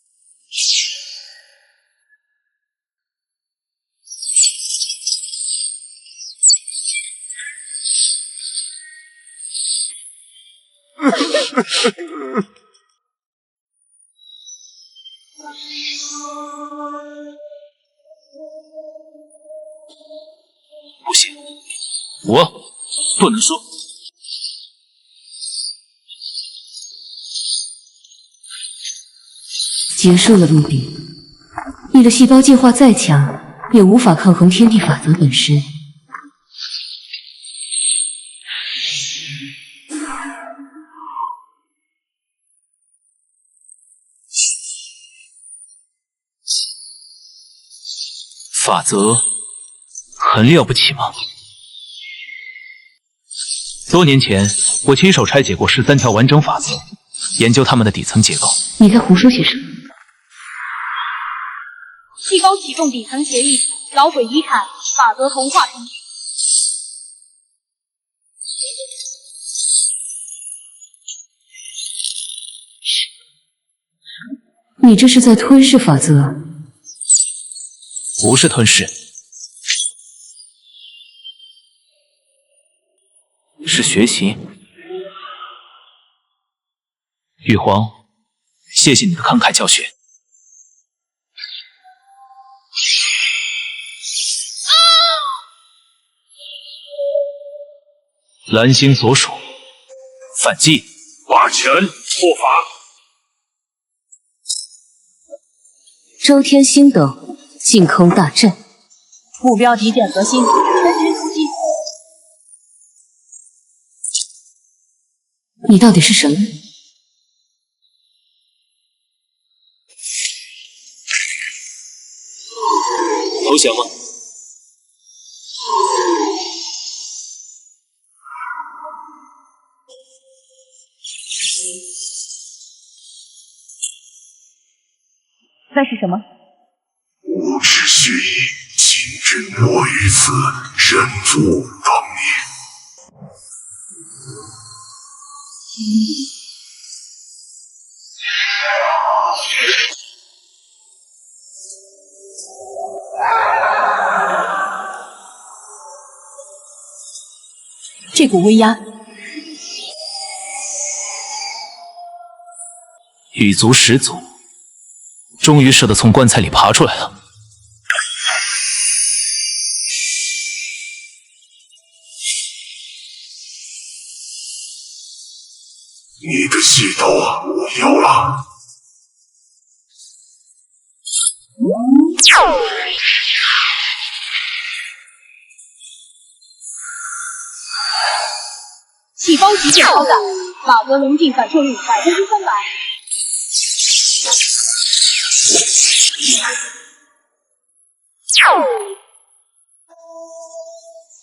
不行，我不能输。
结束了，陆地。你的细胞进化再强，也无法抗衡天地法则本身。
法则很了不起吗？多年前，我亲手拆解过13条完整法则，研究它们的底层结构。
你在胡说些什么？
细胞启动底层协议，老鬼遗产，法则同化程序。
你这是在吞噬法则？
不是吞噬，是学习。玉皇，谢谢你的慷慨教学。蓝星所属，反击，
瓦全破法。
周天星斗，净空大阵。
目标敌舰核心，全军出击。
你到底是什么？
投降吗？
那是什么？
无耻血意，今日我于此，人族等你。
这股威压，
羽族始祖，终于舍得从棺材里爬出来了。
你的细刀我要了。
细胞极限超载，法则溶进反射率300%。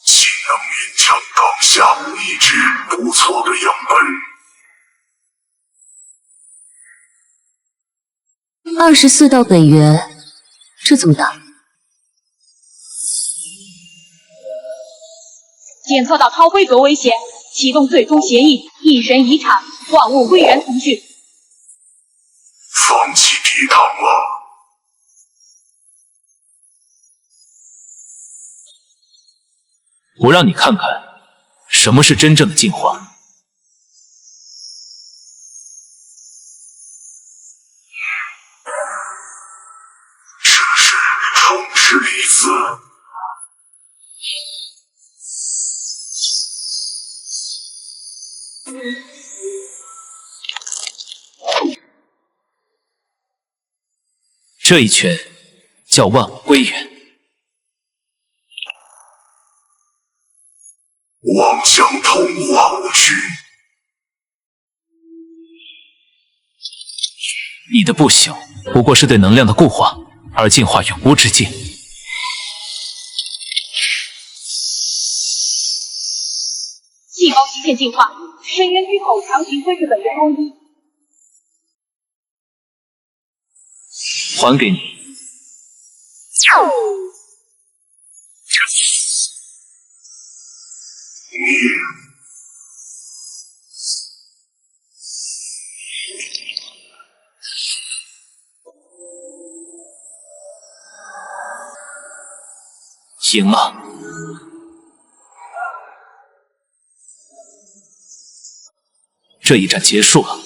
岂能勉强当下一只不错的样本
？24道本源，这怎么打？
检测到超规格威胁，启动最终协议，一神遗产，万物归元程序。
放弃抵抗了。
我让你看看什么是真正的进化。
这是重生。试一次。
这一拳叫万物归元。
妄想同我无惧。
你的不朽不过是对能量的固化，而进化永无止境。
细胞极限进化，深渊巨口强行推至本源攻击。
还给你。赢了。这一战结束了。